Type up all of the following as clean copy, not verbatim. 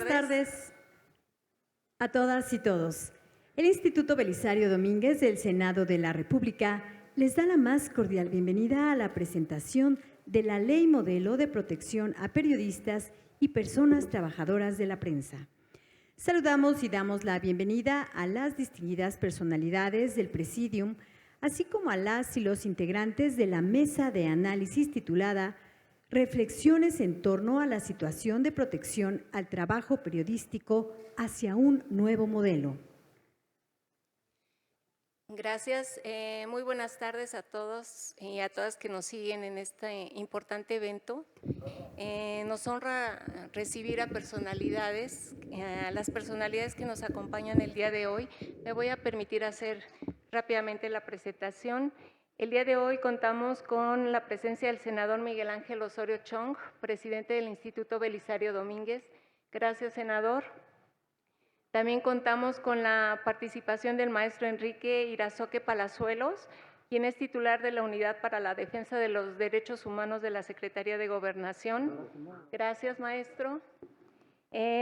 buenas tardes a todas y todos. El Instituto Belisario Domínguez del Senado de la República les da la más cordial bienvenida a la presentación de la Ley Modelo de Protección a Periodistas y Personas Trabajadoras de la Prensa. Saludamos y damos la bienvenida a las distinguidas personalidades del Presidium, así como a las y los integrantes de la mesa de análisis titulada Reflexiones en torno a la situación de protección al trabajo periodístico hacia un nuevo modelo. Gracias. Muy buenas tardes a todos y a todas que nos siguen en este importante evento. Nos honra recibir a personalidades, a las personalidades que nos acompañan el día de hoy. Me voy a permitir hacer rápidamente la presentación. El día de hoy contamos con la presencia del senador Miguel Ángel Osorio Chong, presidente del Instituto Belisario Domínguez. Gracias, senador. También contamos con la participación del maestro Enrique Irazoque Palazuelos, quien es titular de la Unidad para la Defensa de los Derechos Humanos de la Secretaría de Gobernación. Gracias, maestro.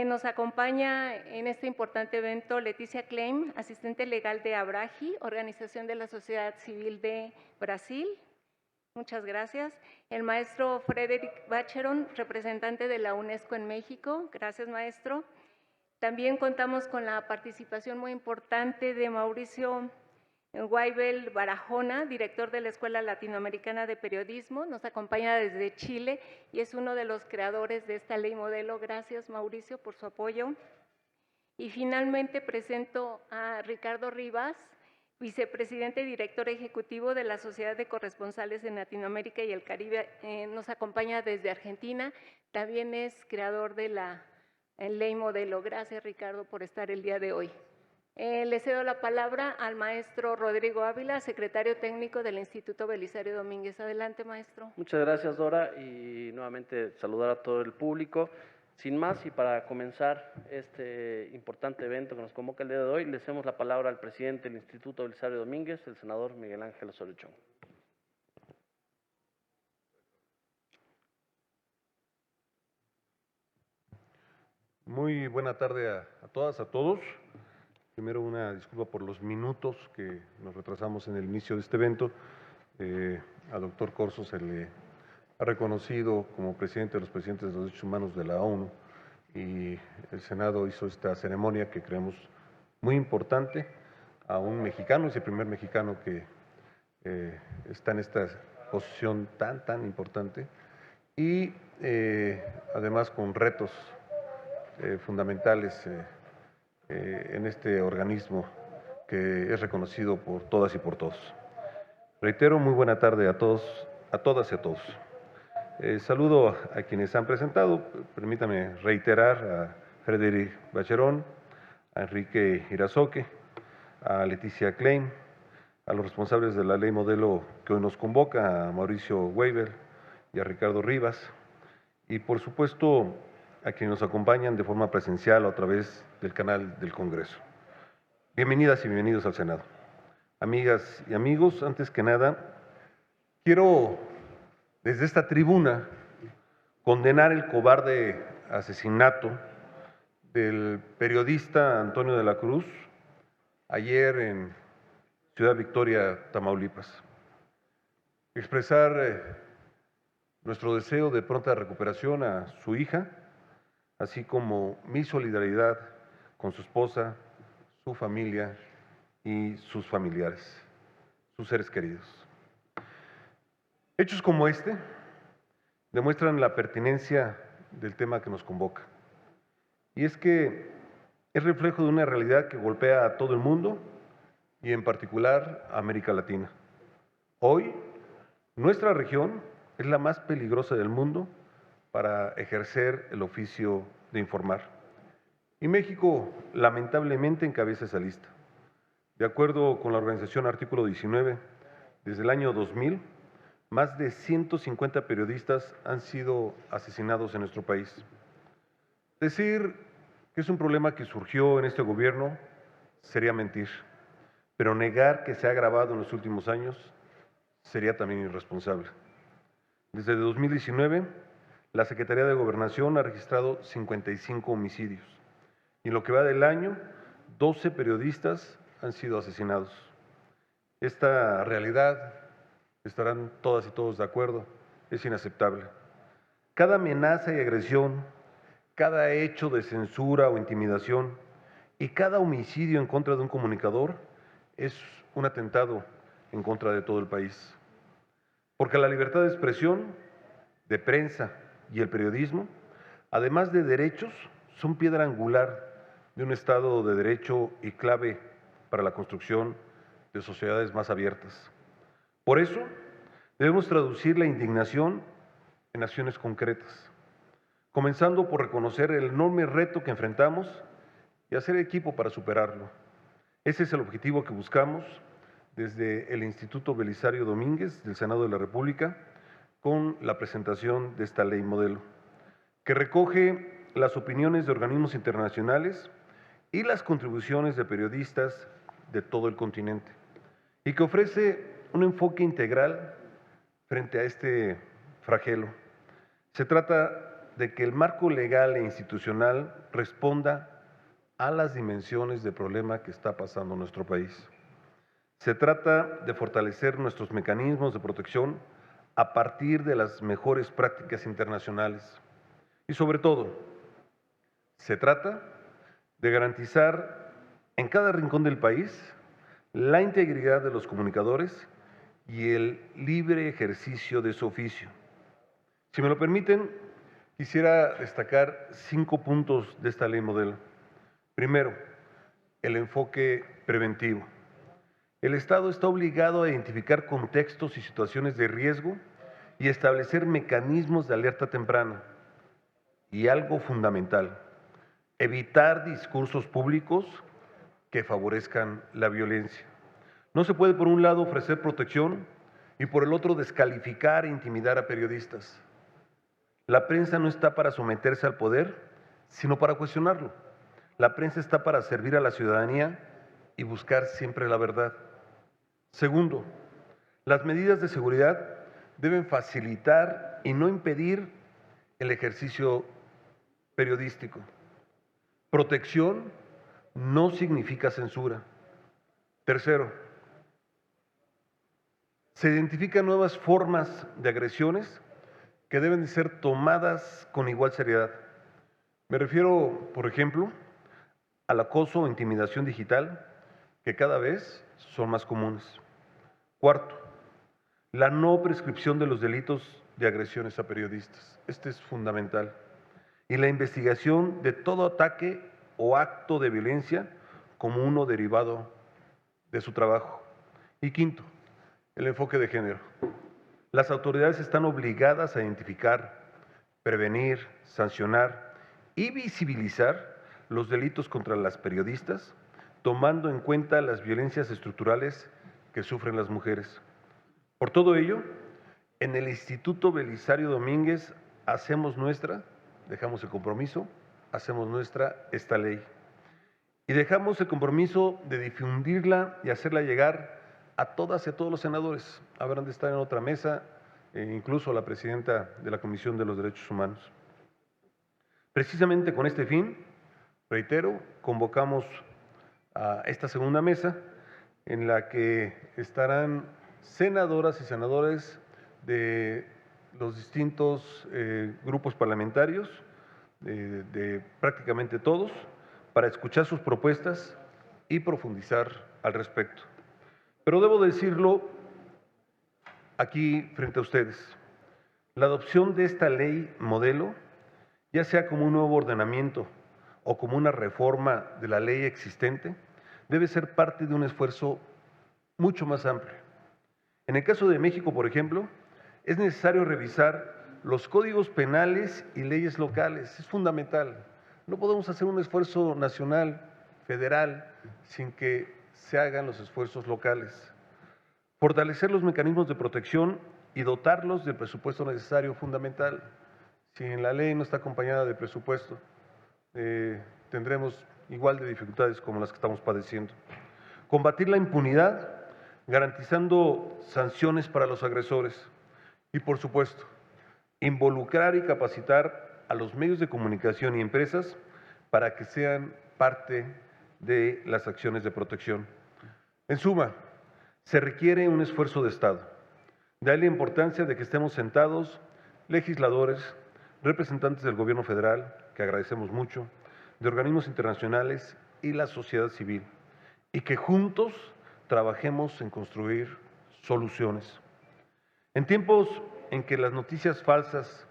Nos acompaña en este importante evento Leticia Klein, asistente legal de Abraji, Organización de la Sociedad Civil de Brasil. Muchas gracias. El maestro Frederick Bacheron, representante de la UNESCO en México. Gracias, maestro. También contamos con la participación muy importante de Mauricio Weibel Barahona, director de la Escuela Latinoamericana de Periodismo. Nos acompaña desde Chile y es uno de los creadores de esta ley modelo. Gracias, Mauricio, por su apoyo. Y finalmente presento a Ricardo Rivas, vicepresidente y director ejecutivo de la Sociedad de Corresponsales en Latinoamérica y el Caribe. Nos acompaña desde Argentina. También es creador de la ley modelo. Gracias, Ricardo, por estar el día de hoy. Le cedo la palabra al maestro Rodrigo Ávila, secretario técnico del Instituto Belisario Domínguez. Adelante, maestro. Muchas gracias, Dora, y nuevamente saludar a todo el público. Sin más, y para comenzar este importante evento que nos convoca el día de hoy, le cedemos la palabra al presidente del Instituto Belisario Domínguez, el senador Miguel Ángel Osorio Chong. Muy buena tarde a todas, a todos. Primero una disculpa por los minutos que nos retrasamos en el inicio de este evento. Al doctor Corso se le ha reconocido como presidente de los presidentes de los derechos humanos de la ONU y el Senado hizo esta ceremonia que creemos muy importante a un mexicano, es el primer mexicano que está en esta posición tan importante y además con retos fundamentales en este organismo que es reconocido por todas y por todos. Reitero, muy buena tarde a todos, a todas y a todos. Saludo a quienes han presentado, permítame reiterar a Frederick Bacheron, a Enrique Irazoque, a Leticia Klein, a los responsables de la ley modelo que hoy nos convoca, a Mauricio Weibel y a Ricardo Rivas, y por supuesto a quienes nos acompañan de forma presencial o a través del canal del Congreso. Bienvenidas y bienvenidos al Senado. Amigas y amigos, antes que nada, quiero desde esta tribuna condenar el cobarde asesinato del periodista Antonio de la Cruz ayer en Ciudad Victoria, Tamaulipas. Expresar nuestro deseo de pronta recuperación a su hija, así como mi solidaridad con su esposa, su familia y sus familiares, sus seres queridos. Hechos como este demuestran la pertinencia del tema que nos convoca. Y es que es reflejo de una realidad que golpea a todo el mundo y en particular a América Latina. Hoy, nuestra región es la más peligrosa del mundo para ejercer el oficio de informar. Y México, lamentablemente, encabeza esa lista. De acuerdo con la organización Artículo 19, desde el año 2000, más de 150 periodistas han sido asesinados en nuestro país. Decir que es un problema que surgió en este gobierno sería mentir, pero negar que se ha agravado en los últimos años sería también irresponsable. Desde 2019, la Secretaría de Gobernación ha registrado 55 homicidios. Y en lo que va del año, 12 periodistas han sido asesinados. Esta realidad, estarán todas y todos de acuerdo, es inaceptable. Cada amenaza y agresión, cada hecho de censura o intimidación y cada homicidio en contra de un comunicador es un atentado en contra de todo el país. Porque la libertad de expresión, de prensa y el periodismo, además de derechos, son piedra angular de un Estado de Derecho y clave para la construcción de sociedades más abiertas. Por eso, debemos traducir la indignación en acciones concretas, comenzando por reconocer el enorme reto que enfrentamos y hacer equipo para superarlo. Ese es el objetivo que buscamos desde el Instituto Belisario Domínguez del Senado de la República con la presentación de esta ley modelo, que recoge las opiniones de organismos internacionales y las contribuciones de periodistas de todo el continente, y que ofrece un enfoque integral frente a este flagelo. Se trata de que el marco legal e institucional responda a las dimensiones del problema que está pasando en nuestro país. Se trata de fortalecer nuestros mecanismos de protección a partir de las mejores prácticas internacionales. Y sobre todo, se trata de garantizar en cada rincón del país la integridad de los comunicadores y el libre ejercicio de su oficio. Si me lo permiten, quisiera destacar 5 puntos de esta ley modelo. Primero, el enfoque preventivo. El Estado está obligado a identificar contextos y situaciones de riesgo y establecer mecanismos de alerta temprana. Y algo fundamental, evitar discursos públicos que favorezcan la violencia. No se puede, por un lado, ofrecer protección y por el otro descalificar e intimidar a periodistas. La prensa no está para someterse al poder, sino para cuestionarlo. La prensa está para servir a la ciudadanía y buscar siempre la verdad. Segundo, las medidas de seguridad deben facilitar y no impedir el ejercicio periodístico. Protección no significa censura. Tercero, se identifican nuevas formas de agresiones que deben de ser tomadas con igual seriedad. Me refiero, por ejemplo, al acoso o intimidación digital, que cada vez son más comunes. Cuarto, la no prescripción de los delitos de agresiones a periodistas. Este es fundamental. Y la investigación de todo ataque o acto de violencia como uno derivado de su trabajo. Y quinto, el enfoque de género. Las autoridades están obligadas a identificar, prevenir, sancionar y visibilizar los delitos contra las periodistas, tomando en cuenta las violencias estructurales que sufren las mujeres. Por todo ello, en el Instituto Belisario Domínguez dejamos el compromiso, hacemos nuestra esta ley. Y dejamos el compromiso de difundirla y hacerla llegar a todas y a todos los senadores. Habrán de estar en otra mesa, incluso la presidenta de la Comisión de los Derechos Humanos. Precisamente con este fin, reitero, convocamos a esta segunda mesa en la que estarán senadoras y senadores de los distintos grupos parlamentarios, de prácticamente todos, para escuchar sus propuestas y profundizar al respecto. Pero debo decirlo aquí frente a ustedes, la adopción de esta ley modelo, ya sea como un nuevo ordenamiento o como una reforma de la ley existente, debe ser parte de un esfuerzo mucho más amplio. En el caso de México, por ejemplo, es necesario revisar los códigos penales y leyes locales, es fundamental. No podemos hacer un esfuerzo nacional, federal, sin que se hagan los esfuerzos locales. Fortalecer los mecanismos de protección y dotarlos del presupuesto necesario, fundamental. Si en la ley no está acompañada de presupuesto, tendremos igual de dificultades como las que estamos padeciendo. Combatir la impunidad, garantizando sanciones para los agresores. Y por supuesto, involucrar y capacitar a los medios de comunicación y empresas para que sean parte de las acciones de protección. En suma, se requiere un esfuerzo de Estado. De ahí la importancia de que estemos sentados legisladores, representantes del Gobierno federal, que agradecemos mucho, de organismos internacionales y la sociedad civil, y que juntos trabajemos en construir soluciones. En tiempos en que las noticias falsas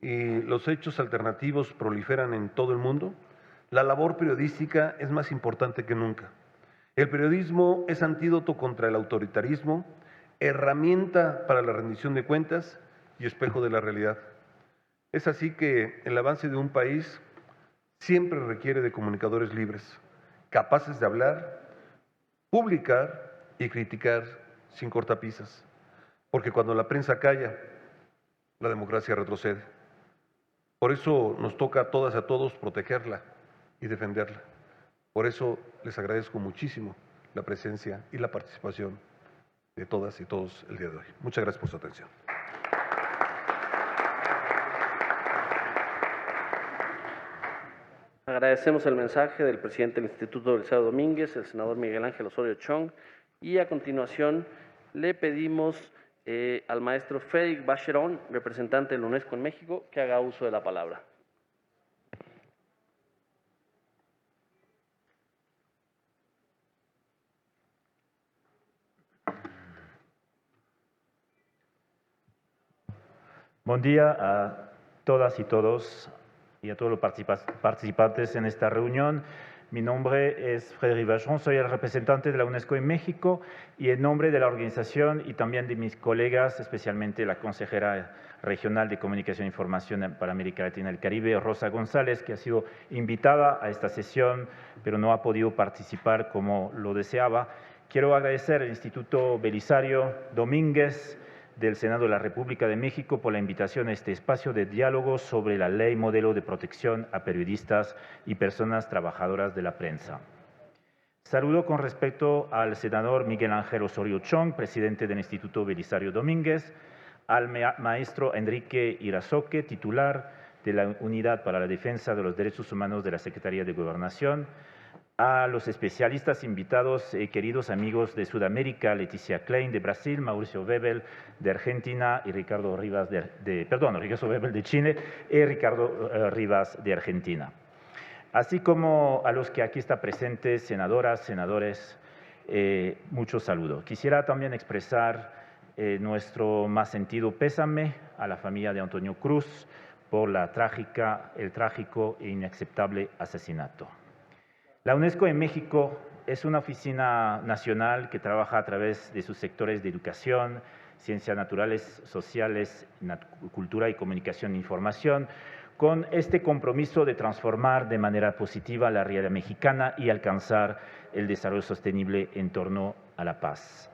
y los hechos alternativos proliferan en todo el mundo, la labor periodística es más importante que nunca. El periodismo es antídoto contra el autoritarismo, herramienta para la rendición de cuentas y espejo de la realidad. Es así que el avance de un país siempre requiere de comunicadores libres, capaces de hablar, publicar y criticar sin cortapisas. Porque cuando la prensa calla, la democracia retrocede. Por eso nos toca a todas y a todos protegerla y defenderla. Por eso les agradezco muchísimo la presencia y la participación de todas y todos el día de hoy. Muchas gracias por su atención. Agradecemos el mensaje del presidente del Instituto Belisario Domínguez, el senador Miguel Ángel Osorio Chong, y a continuación le pedimos al maestro Frédéric Vacheron, representante de la UNESCO en México, que haga uso de la palabra. Buen día a todas y todos y a todos los participantes en esta reunión. Mi nombre es Frédéric Vacheron, soy el representante de la UNESCO en México y en nombre de la organización y también de mis colegas, especialmente la consejera regional de Comunicación e Información para América Latina y el Caribe, Rosa González, que ha sido invitada a esta sesión, pero no ha podido participar como lo deseaba. Quiero agradecer al Instituto Belisario Domínguez del Senado de la República de México por la invitación a este espacio de diálogo sobre la Ley Modelo de Protección a Periodistas y Personas Trabajadoras de la Prensa. Saludo con respecto al senador Miguel Ángel Osorio Chong, presidente del Instituto Belisario Domínguez, al maestro Enrique Irazoque, titular de la Unidad para la Defensa de los Derechos Humanos de la Secretaría de Gobernación, a los especialistas invitados, queridos amigos de Sudamérica, Leticia Klein de Brasil, Mauricio Webel de Argentina y Ricardo Rivas Ricardo Webel de Chile y Ricardo Rivas de Argentina. Así como a los que aquí están presentes, senadoras, senadores, muchos saludos. Quisiera también expresar nuestro más sentido pésame a la familia de Antonio Cruz por el trágico e inaceptable asesinato. La UNESCO en México es una oficina nacional que trabaja a través de sus sectores de educación, ciencias naturales, sociales, cultura y comunicación e información, con este compromiso de transformar de manera positiva la realidad mexicana y alcanzar el desarrollo sostenible en torno a la paz.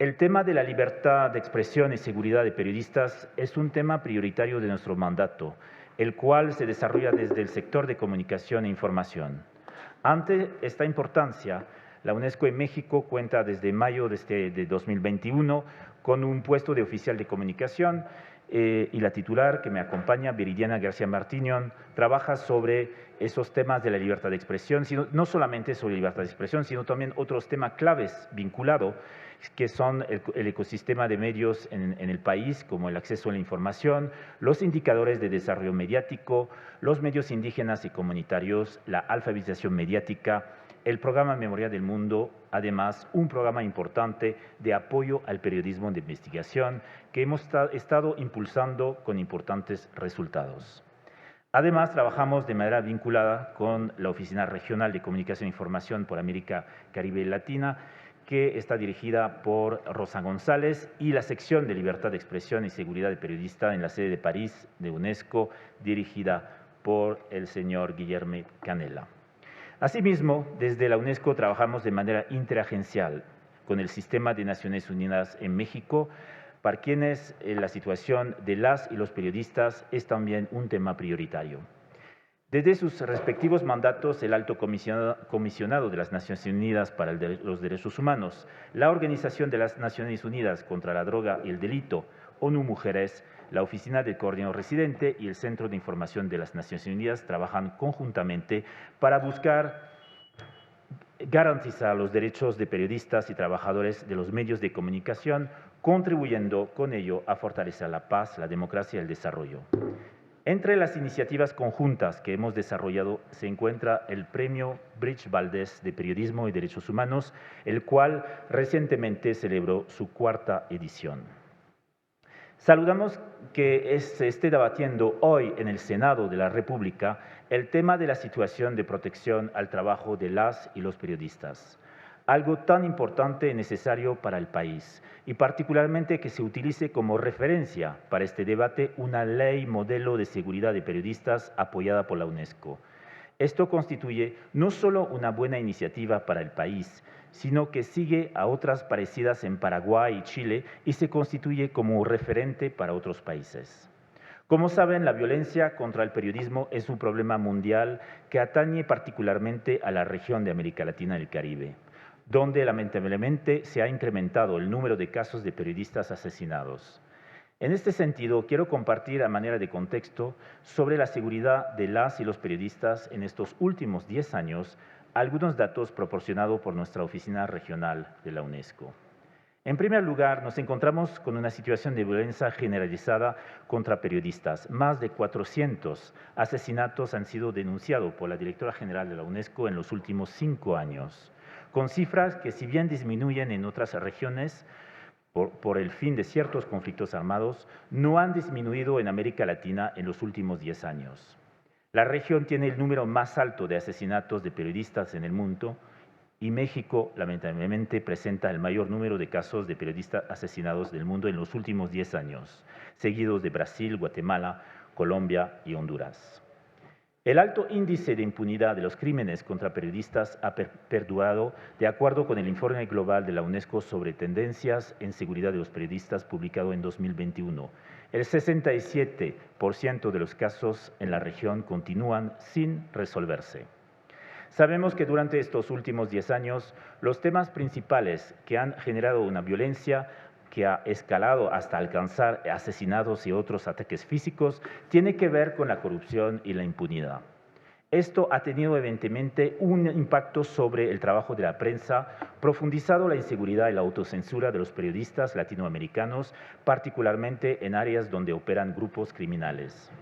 El tema de la libertad de expresión y seguridad de periodistas es un tema prioritario de nuestro mandato, el cual se desarrolla desde el sector de comunicación e información. Ante esta importancia, la UNESCO en México cuenta desde mayo de 2021 con un puesto de oficial de comunicación y la titular que me acompaña, Viridiana García Martínez, trabaja sobre esos temas de la libertad de expresión, no solamente sobre libertad de expresión, sino también otros temas claves vinculados, que son el ecosistema de medios en el país, como el acceso a la información, los indicadores de desarrollo mediático, los medios indígenas y comunitarios, la alfabetización mediática, el programa Memoria del Mundo, además un programa importante de apoyo al periodismo de investigación que hemos estado impulsando con importantes resultados. Además, trabajamos de manera vinculada con la Oficina Regional de Comunicación e Información por América, Caribe y Latina, que está dirigida por Rosa González, y la sección de Libertad de Expresión y Seguridad de Periodista en la sede de París de UNESCO, dirigida por el señor Guillermo Canella. Asimismo, desde la UNESCO trabajamos de manera interagencial con el Sistema de Naciones Unidas en México, para quienes la situación de las y los periodistas es también un tema prioritario. Desde sus respectivos mandatos, el Alto Comisionado de las Naciones Unidas para los Derechos Humanos, la Organización de las Naciones Unidas contra la Droga y el Delito, ONU Mujeres, la Oficina del Coordinador Residente y el Centro de Información de las Naciones Unidas trabajan conjuntamente para buscar garantizar los derechos de periodistas y trabajadores de los medios de comunicación, contribuyendo con ello a fortalecer la paz, la democracia y el desarrollo. Entre las iniciativas conjuntas que hemos desarrollado se encuentra el Premio Bridge Valdés de Periodismo y Derechos Humanos, el cual recientemente celebró su 4ª edición. Saludamos que se esté debatiendo hoy en el Senado de la República el tema de la situación de protección al trabajo de las y los periodistas, algo tan importante y necesario para el país, y particularmente que se utilice como referencia para este debate una ley modelo de seguridad de periodistas apoyada por la UNESCO. Esto constituye no solo una buena iniciativa para el país, sino que sigue a otras parecidas en Paraguay y Chile y se constituye como referente para otros países. Como saben, la violencia contra el periodismo es un problema mundial que atañe particularmente a la región de América Latina y el Caribe, donde lamentablemente se ha incrementado el número de casos de periodistas asesinados. En este sentido, quiero compartir a manera de contexto sobre la seguridad de las y los periodistas en estos últimos 10 años algunos datos proporcionados por nuestra oficina regional de la UNESCO. En primer lugar, nos encontramos con una situación de violencia generalizada contra periodistas. Más de 400 asesinatos han sido denunciados por la directora general de la UNESCO en los últimos 5 años, con cifras que si bien disminuyen en otras regiones por el fin de ciertos conflictos armados, no han disminuido en América Latina en los últimos 10 años. La región tiene el número más alto de asesinatos de periodistas en el mundo y México, lamentablemente, presenta el mayor número de casos de periodistas asesinados del mundo en los últimos 10 años, seguidos de Brasil, Guatemala, Colombia y Honduras. El alto índice de impunidad de los crímenes contra periodistas ha perdurado de acuerdo con el informe global de la UNESCO sobre tendencias en seguridad de los periodistas publicado en 2021. El 67% de los casos en la región continúan sin resolverse. Sabemos que durante estos últimos 10 años, los temas principales que han generado una violencia que ha escalado hasta alcanzar asesinatos y otros ataques físicos, tiene que ver con la corrupción y la impunidad. Esto ha tenido evidentemente un impacto sobre el trabajo de la prensa, profundizado la inseguridad y la autocensura de los periodistas latinoamericanos, particularmente en áreas donde operan grupos criminales.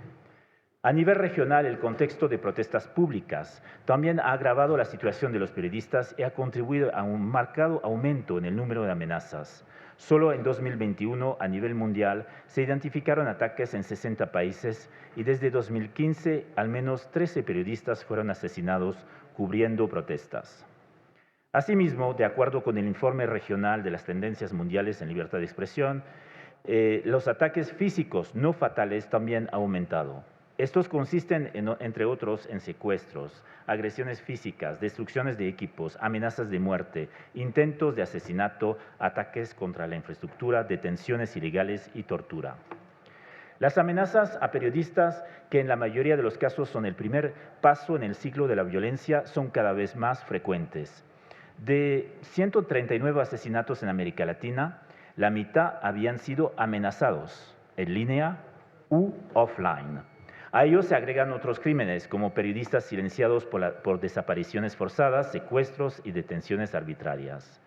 A nivel regional, el contexto de protestas públicas también ha agravado la situación de los periodistas y ha contribuido a un marcado aumento en el número de amenazas. Solo en 2021, a nivel mundial, se identificaron ataques en 60 países y desde 2015 al menos 13 periodistas fueron asesinados cubriendo protestas. Asimismo, de acuerdo con el informe regional de las tendencias mundiales en libertad de expresión, los ataques físicos no fatales también han aumentado. Estos consisten, entre otros, en secuestros, agresiones físicas, destrucciones de equipos, amenazas de muerte, intentos de asesinato, ataques contra la infraestructura, detenciones ilegales y tortura. Las amenazas a periodistas, que en la mayoría de los casos son el primer paso en el ciclo de la violencia, son cada vez más frecuentes. De 139 asesinatos en América Latina, la mitad habían sido amenazados en línea u offline. A ellos se agregan otros crímenes, como periodistas silenciados por desapariciones forzadas, secuestros y detenciones arbitrarias.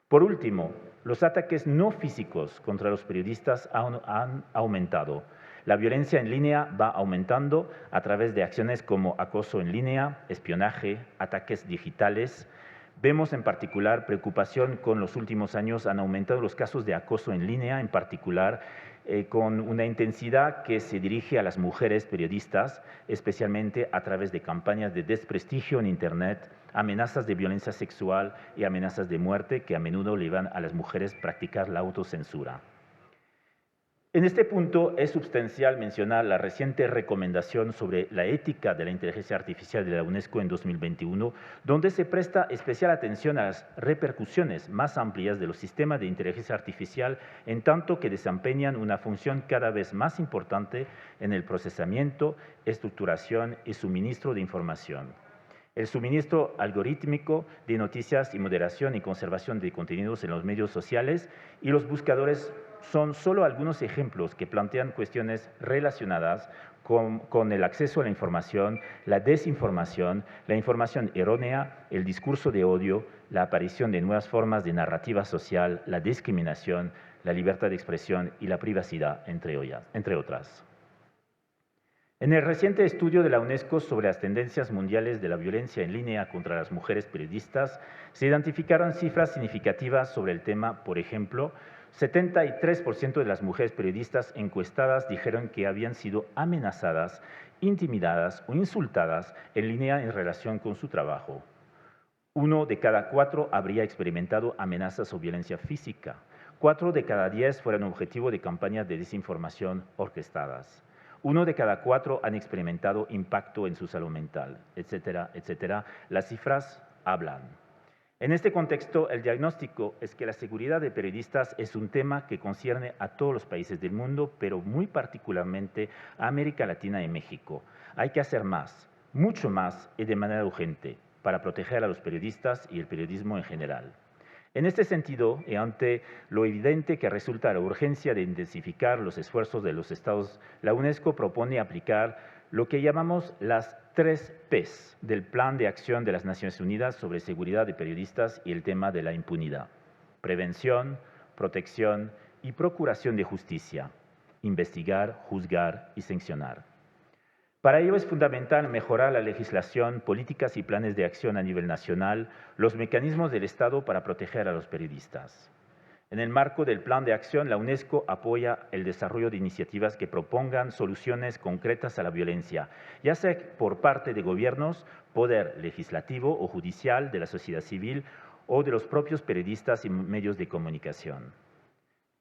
Por último, los ataques no físicos contra los periodistas han aumentado. La violencia en línea va aumentando a través de acciones como acoso en línea, espionaje, ataques digitales. Vemos en particular preocupación con los últimos años han aumentado los casos de acoso en línea, en particular con una intensidad que se dirige a las mujeres periodistas, especialmente a través de campañas de desprestigio en Internet, amenazas de violencia sexual y amenazas de muerte que a menudo llevan a las mujeres a practicar la autocensura. En este punto es sustancial mencionar la reciente recomendación sobre la ética de la inteligencia artificial de la UNESCO en 2021, donde se presta especial atención a las repercusiones más amplias de los sistemas de inteligencia artificial, en tanto que desempeñan una función cada vez más importante en el procesamiento, estructuración y suministro de información. El suministro algorítmico de noticias y moderación y conservación de contenidos en los medios sociales y los buscadores son solo algunos ejemplos que plantean cuestiones relacionadas con el acceso a la información, la desinformación, la información errónea, el discurso de odio, la aparición de nuevas formas de narrativa social, la discriminación, la libertad de expresión y la privacidad, entre otras. En el reciente estudio de la UNESCO sobre las tendencias mundiales de la violencia en línea contra las mujeres periodistas, se identificaron cifras significativas sobre el tema. Por ejemplo, 73% de las mujeres periodistas encuestadas dijeron que habían sido amenazadas, intimidadas o insultadas en línea en relación con su trabajo. 1 de cada 4 habría experimentado amenazas o violencia física. 4 de cada 10 fueron objetivo de campañas de desinformación orquestadas. 1 de cada 4 han experimentado impacto en su salud mental, etcétera, etcétera. Las cifras hablan. En este contexto, el diagnóstico es que la seguridad de periodistas es un tema que concierne a todos los países del mundo, pero muy particularmente a América Latina y México. Hay que hacer más, mucho más y de manera urgente para proteger a los periodistas y el periodismo en general. En este sentido, y ante lo evidente que resulta la urgencia de intensificar los esfuerzos de los Estados, la UNESCO propone aplicar lo que llamamos las 3 Ps del Plan de Acción de las Naciones Unidas sobre seguridad de periodistas y el tema de la impunidad: prevención, protección y procuración de justicia, investigar, juzgar y sancionar. Para ello es fundamental mejorar la legislación, políticas y planes de acción a nivel nacional, los mecanismos del Estado para proteger a los periodistas. En el marco del Plan de Acción, la UNESCO apoya el desarrollo de iniciativas que propongan soluciones concretas a la violencia, ya sea por parte de gobiernos, poder legislativo o judicial, de la sociedad civil o de los propios periodistas y medios de comunicación.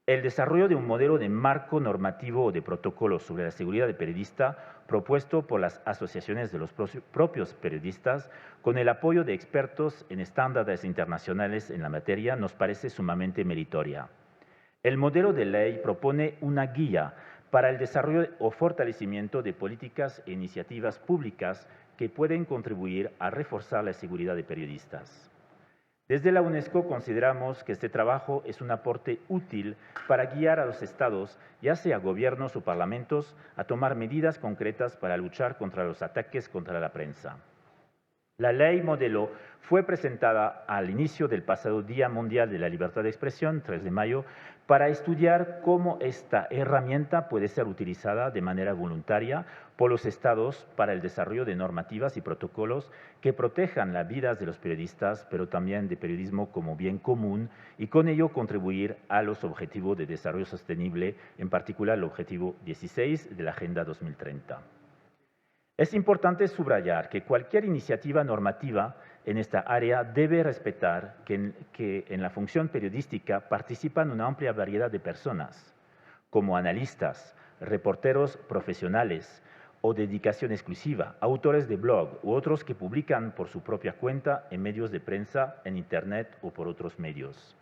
El desarrollo de un modelo de marco normativo o de protocolo sobre la seguridad de periodista propuesto por las asociaciones de los propios periodistas con el apoyo de expertos en estándares internacionales en la materia nos parece sumamente meritoria. El modelo de ley propone una guía para el desarrollo o fortalecimiento de políticas e iniciativas públicas que pueden contribuir a reforzar la seguridad de periodistas. Desde la UNESCO consideramos que este trabajo es un aporte útil para guiar a los estados, ya sea gobiernos o parlamentos, a tomar medidas concretas para luchar contra los ataques contra la prensa. La ley modelo fue presentada al inicio del pasado Día Mundial de la Libertad de Expresión, 3 de mayo, para estudiar cómo esta herramienta puede ser utilizada de manera voluntaria por los estados para el desarrollo de normativas y protocolos que protejan las vidas de los periodistas, pero también de periodismo como bien común, y con ello contribuir a los objetivos de desarrollo sostenible, en particular el objetivo 16 de la Agenda 2030. Es importante subrayar que cualquier iniciativa normativa en esta área debe respetar que en la función periodística participan una amplia variedad de personas, como analistas, reporteros profesionales o de dedicación exclusiva, autores de blog u otros que publican por su propia cuenta en medios de prensa, en Internet o por otros medios.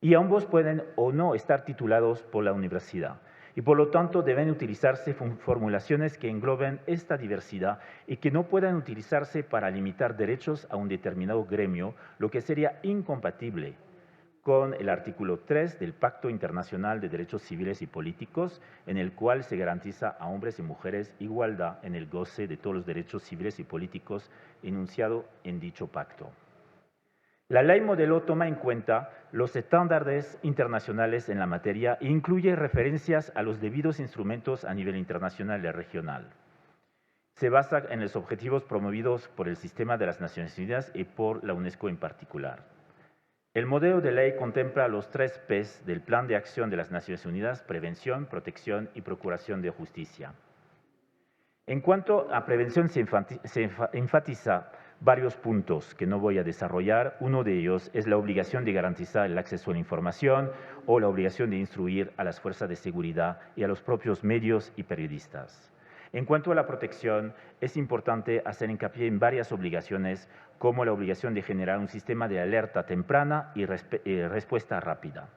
Y ambos pueden o no estar titulados por la universidad. Y por lo tanto deben utilizarse formulaciones que engloben esta diversidad y que no puedan utilizarse para limitar derechos a un determinado gremio, lo que sería incompatible con el artículo 3 del Pacto Internacional de Derechos Civiles y Políticos, en el cual se garantiza a hombres y mujeres igualdad en el goce de todos los derechos civiles y políticos enunciado en dicho pacto. La ley modelo toma en cuenta los estándares internacionales en la materia e incluye referencias a los debidos instrumentos a nivel internacional y regional. Se basa en los objetivos promovidos por el Sistema de las Naciones Unidas y por la UNESCO en particular. El modelo de ley contempla los 3 Ps del Plan de Acción de las Naciones Unidas: prevención, protección y procuración de justicia. En cuanto a prevención, se enfatiza varios puntos que no voy a desarrollar. Uno de ellos es la obligación de garantizar el acceso a la información o la obligación de instruir a las fuerzas de seguridad y a los propios medios y periodistas. En cuanto a la protección, es importante hacer hincapié en varias obligaciones, como la obligación de generar un sistema de alerta temprana y respuesta rápida.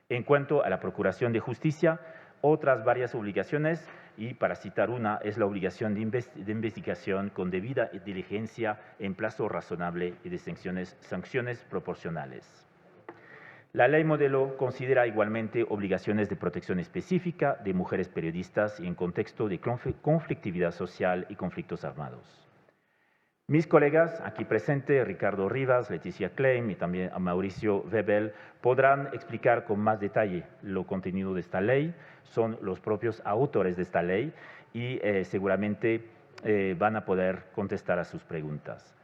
En cuanto a la procuración de justicia, otras varias obligaciones, y para citar una, es la obligación de investigación con debida diligencia en plazo razonable y de sanciones proporcionales. La ley modelo considera igualmente obligaciones de protección específica de mujeres periodistas y en contexto de conflictividad social y conflictos armados. Mis colegas aquí presentes, Ricardo Rivas, Leticia Klein y también a Mauricio Webel, podrán explicar con más detalle lo contenido de esta ley. Son los propios autores de esta ley y seguramente van a poder contestar a sus preguntas.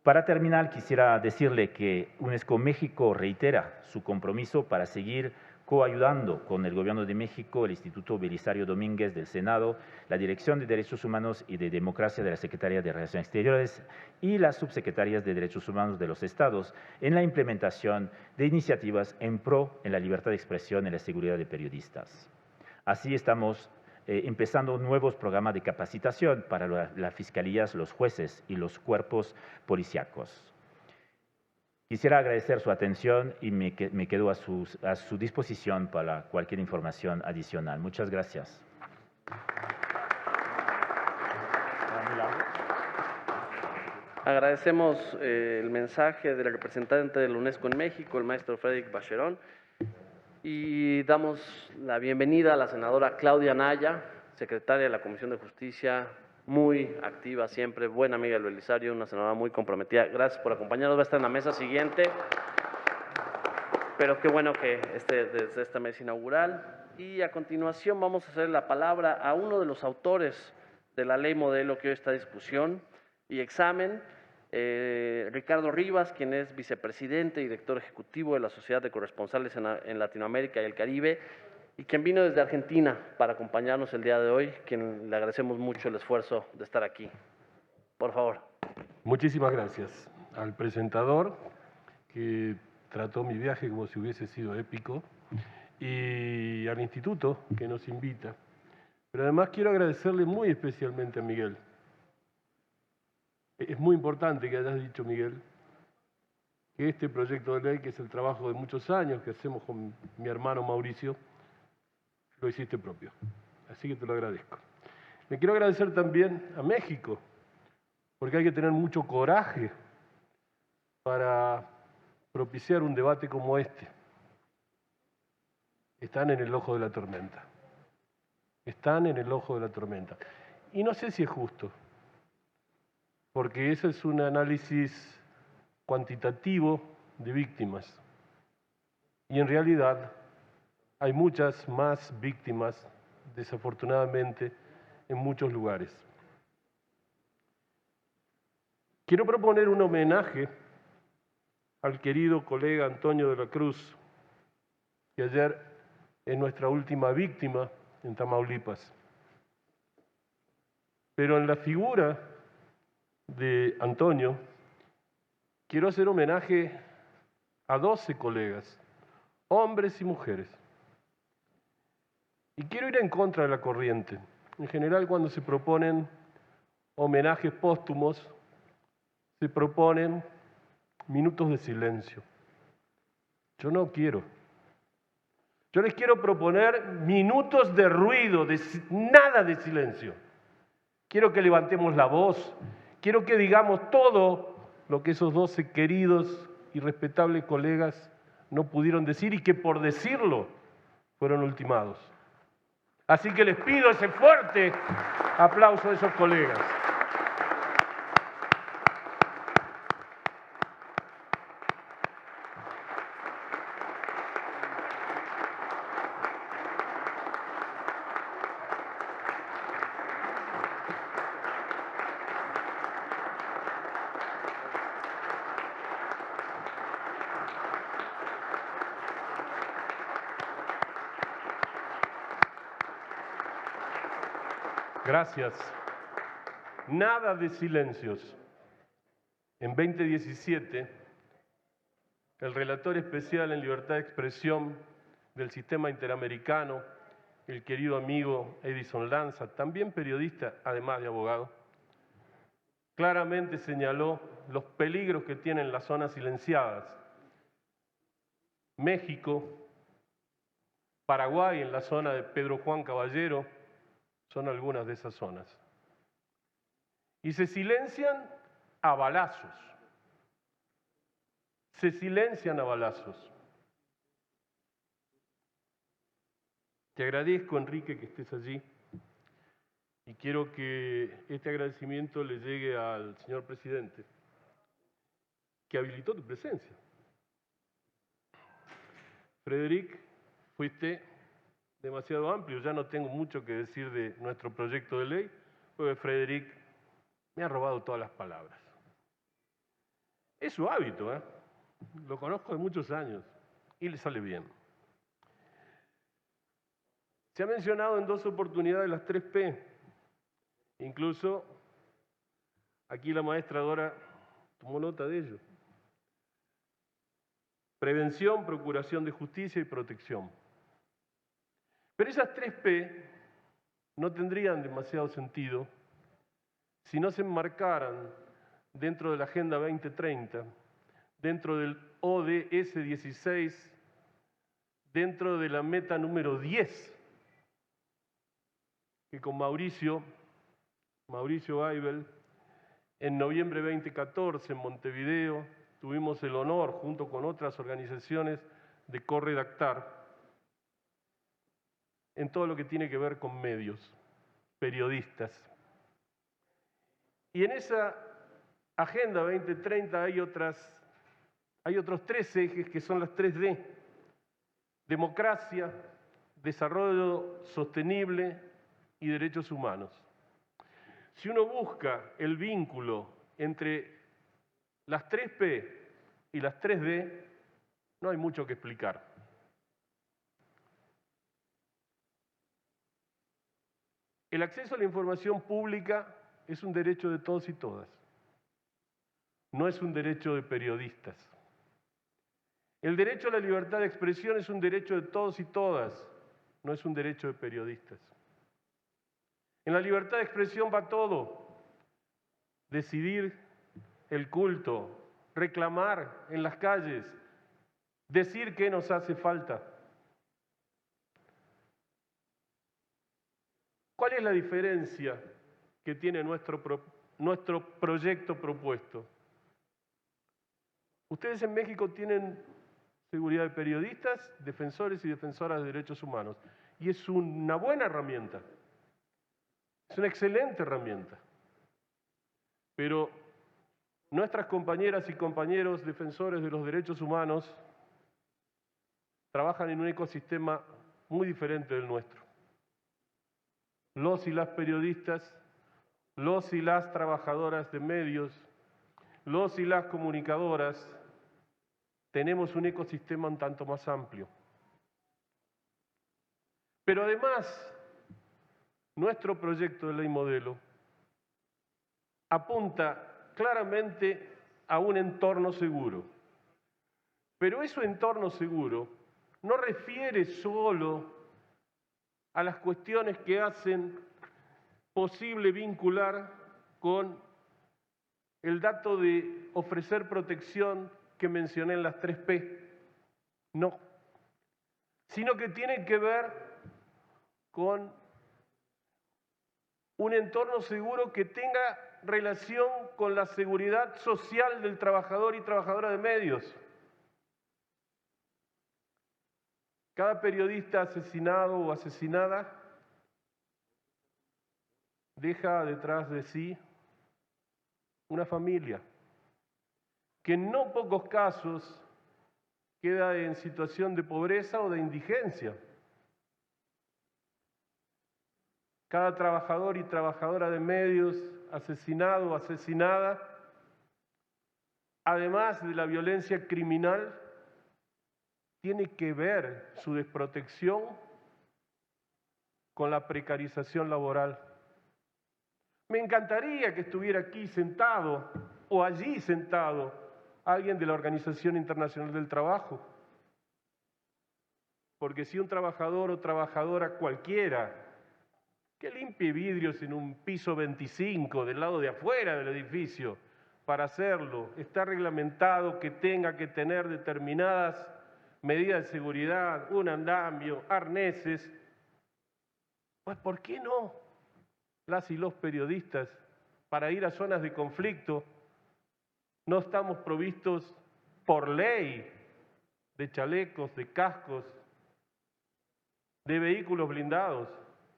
Para terminar, quisiera decirle que UNESCO México reitera su compromiso para seguir coayudando con el Gobierno de México, el Instituto Belisario Domínguez del Senado, la Dirección de Derechos Humanos y de Democracia de la Secretaría de Relaciones Exteriores y las subsecretarias de Derechos Humanos de los Estados en la implementación de iniciativas en pro en la libertad de expresión y la seguridad de periodistas. Así estamos empezando nuevos programas de capacitación para las fiscalías, los jueces y los cuerpos policíacos. Quisiera agradecer su atención y me quedo a su disposición para cualquier información adicional. Muchas gracias. Agradecemos el mensaje del representante de la UNESCO en México, el maestro Frédéric Bacheron, y damos la bienvenida a la senadora Claudia Anaya, secretaria de la Comisión de Justicia, muy activa siempre, buena amiga del Belisario, una senadora muy comprometida. Gracias por acompañarnos, va a estar en la mesa siguiente, pero qué bueno que esté desde esta mesa inaugural. Y a continuación vamos a hacer la palabra a uno de los autores de la ley modelo que hoy está en discusión y examen, Ricardo Rivas, quien es vicepresidente y director ejecutivo de la Sociedad de Corresponsales en Latinoamérica y el Caribe, y quien vino desde Argentina para acompañarnos el día de hoy, quien le agradecemos mucho el esfuerzo de estar aquí. Por favor. Muchísimas gracias al presentador, que trató mi viaje como si hubiese sido épico, y al instituto que nos invita. Pero además quiero agradecerle muy especialmente a Miguel. Es muy importante que hayas dicho, Miguel, que este proyecto de ley, que es el trabajo de muchos años que hacemos con mi hermano Mauricio, lo hiciste propio. Así que te lo agradezco. Le quiero agradecer también a México, porque hay que tener mucho coraje para propiciar un debate como este. Están en el ojo de la tormenta. Están en el ojo de la tormenta. Y no sé si es justo, porque ese es un análisis cuantitativo de víctimas. Y en realidad hay muchas más víctimas, desafortunadamente, en muchos lugares. Quiero proponer un homenaje al querido colega Antonio de la Cruz, que ayer es nuestra última víctima en Tamaulipas. Pero en la figura de Antonio, quiero hacer homenaje a 12 colegas, hombres y mujeres. Y quiero ir en contra de la corriente. En general, cuando se proponen homenajes póstumos, se proponen minutos de silencio. Yo no quiero. Yo les quiero proponer minutos de ruido, nada de silencio. Quiero que levantemos la voz, quiero que digamos todo lo que esos 12 queridos y respetables colegas no pudieron decir y que por decirlo fueron ultimados. Así que les pido ese fuerte aplauso a esos colegas. Gracias. Nada de silencios. En 2017, el relator especial en libertad de expresión del sistema interamericano, el querido amigo Edison Lanza, también periodista, además de abogado, claramente señaló los peligros que tienen las zonas silenciadas. México, Paraguay, en la zona de Pedro Juan Caballero, son algunas de esas zonas. Y se silencian a balazos. Se silencian a balazos. Te agradezco, Enrique, que estés allí y quiero que este agradecimiento le llegue al señor presidente, que habilitó tu presencia. Frederic, fuiste demasiado amplio, ya no tengo mucho que decir de nuestro proyecto de ley, porque Frederic me ha robado todas las palabras. Es su hábito, ¿eh? Lo conozco de muchos años y le sale bien. Se ha mencionado en 2 oportunidades las 3P. Incluso aquí la maestra Dora tomó nota de ello. Prevención, procuración de justicia y protección. Pero esas 3P no tendrían demasiado sentido si no se enmarcaran dentro de la Agenda 2030, dentro del ODS 16, dentro de la meta número 10, que con Mauricio Aibel, en noviembre 2014 en Montevideo, tuvimos el honor, junto con otras organizaciones, de corredactar en todo lo que tiene que ver con medios, periodistas. Y en esa Agenda 2030 hay otros 3 ejes que son las 3D: democracia, desarrollo sostenible y derechos humanos. Si uno busca el vínculo entre las 3P y las 3D, no hay mucho que explicar. El acceso a la información pública es un derecho de todos y todas. No es un derecho de periodistas. El derecho a la libertad de expresión es un derecho de todos y todas, no es un derecho de periodistas. En la libertad de expresión va todo: decidir el culto, reclamar en las calles, decir qué nos hace falta. ¿Cuál es la diferencia que tiene nuestro proyecto propuesto? Ustedes en México tienen seguridad de periodistas, defensores y defensoras de derechos humanos, y es una buena herramienta, es una excelente herramienta. Pero nuestras compañeras y compañeros defensores de los derechos humanos trabajan en un ecosistema muy diferente del nuestro. Los y las periodistas, los y las trabajadoras de medios, los y las comunicadoras, tenemos un ecosistema un tanto más amplio. Pero además, nuestro proyecto de ley modelo apunta claramente a un entorno seguro. Pero ese entorno seguro no refiere solo a las cuestiones que hacen posible vincular con el dato de ofrecer protección que mencioné en las 3P. No. Sino que tiene que ver con un entorno seguro que tenga relación con la seguridad social del trabajador y trabajadora de medios. Cada periodista asesinado o asesinada deja detrás de sí una familia que en no pocos casos queda en situación de pobreza o de indigencia. Cada trabajador y trabajadora de medios asesinado o asesinada, además de la violencia criminal, tiene que ver su desprotección con la precarización laboral. Me encantaría que estuviera aquí sentado o allí sentado alguien de la Organización Internacional del Trabajo. Porque si un trabajador o trabajadora cualquiera que limpie vidrios en un piso 25 del lado de afuera del edificio, para hacerlo está reglamentado que tenga que tener determinadas medidas de seguridad, un andamio, arneses, pues ¿por qué no? Las y los periodistas, para ir a zonas de conflicto, no estamos provistos por ley de chalecos, de cascos, de vehículos blindados.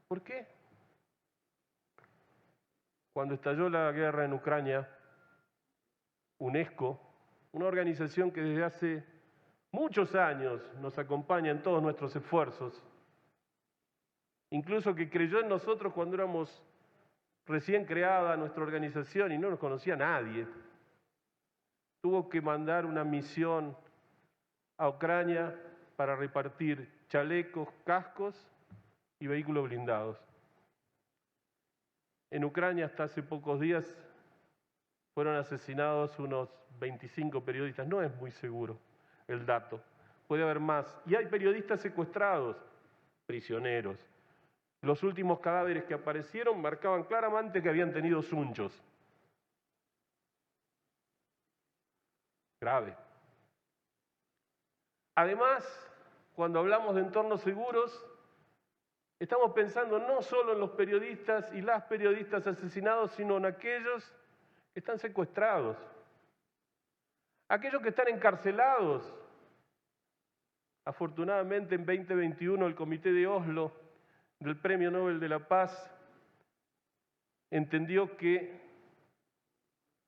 ¿Por qué? Cuando estalló la guerra en Ucrania, UNESCO, una organización que desde hace muchos años nos acompaña en todos nuestros esfuerzos, incluso que creyó en nosotros cuando éramos recién creada nuestra organización y no nos conocía nadie, tuvo que mandar una misión a Ucrania para repartir chalecos, cascos y vehículos blindados. En Ucrania hasta hace pocos días fueron asesinados unos 25 periodistas. No es muy seguro el dato. Puede haber más. Y hay periodistas secuestrados, prisioneros. Los últimos cadáveres que aparecieron marcaban claramente que habían tenido sunchos. Grave. Además, cuando hablamos de entornos seguros, estamos pensando no solo en los periodistas y las periodistas asesinados, sino en aquellos que están secuestrados, aquellos que están encarcelados. Afortunadamente, en 2021, el Comité de Oslo del Premio Nobel de la Paz entendió que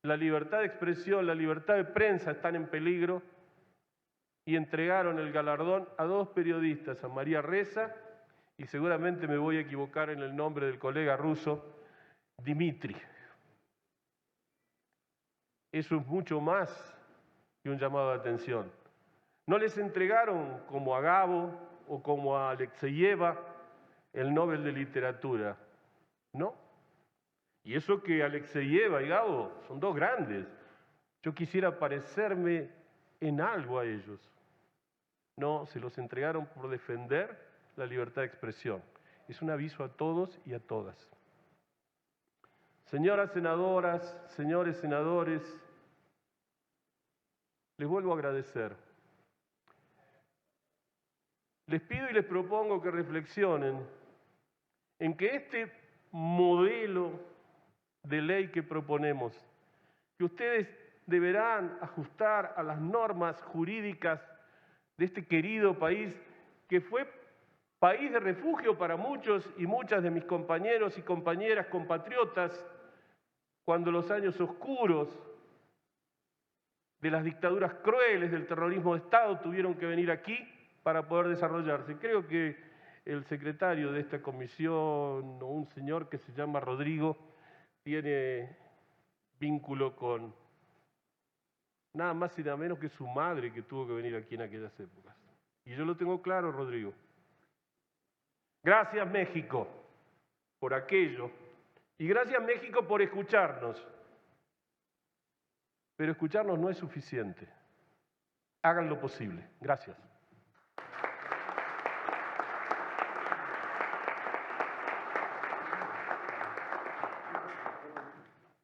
la libertad de expresión, la libertad de prensa están en peligro y entregaron el galardón a dos periodistas, a María Reza, y seguramente me voy a equivocar en el nombre del colega ruso, Dmitry. Eso es mucho más que un llamado de atención. No les entregaron como a Gabo o como a Alexeyeva el Nobel de Literatura, ¿no? Y eso que Alexeyeva y Gabo son dos grandes. Yo quisiera parecerme en algo a ellos. No, se los entregaron por defender la libertad de expresión. Es un aviso a todos y a todas. Señoras senadoras, señores senadores, les vuelvo a agradecer. Les pido y les propongo que reflexionen en que este modelo de ley que proponemos, que ustedes deberán ajustar a las normas jurídicas de este querido país, que fue país de refugio para muchos y muchas de mis compañeros y compañeras, compatriotas, cuando los años oscuros de las dictaduras crueles, del terrorismo de Estado, tuvieron que venir aquí para poder desarrollarse. Creo que el secretario de esta comisión, o un señor que se llama Rodrigo, tiene vínculo con nada más y nada menos que su madre, que tuvo que venir aquí en aquellas épocas. Y yo lo tengo claro, Rodrigo. Gracias, México, por aquello. Y gracias, México, por escucharnos. Pero escucharnos no es suficiente. Hagan lo posible. Gracias.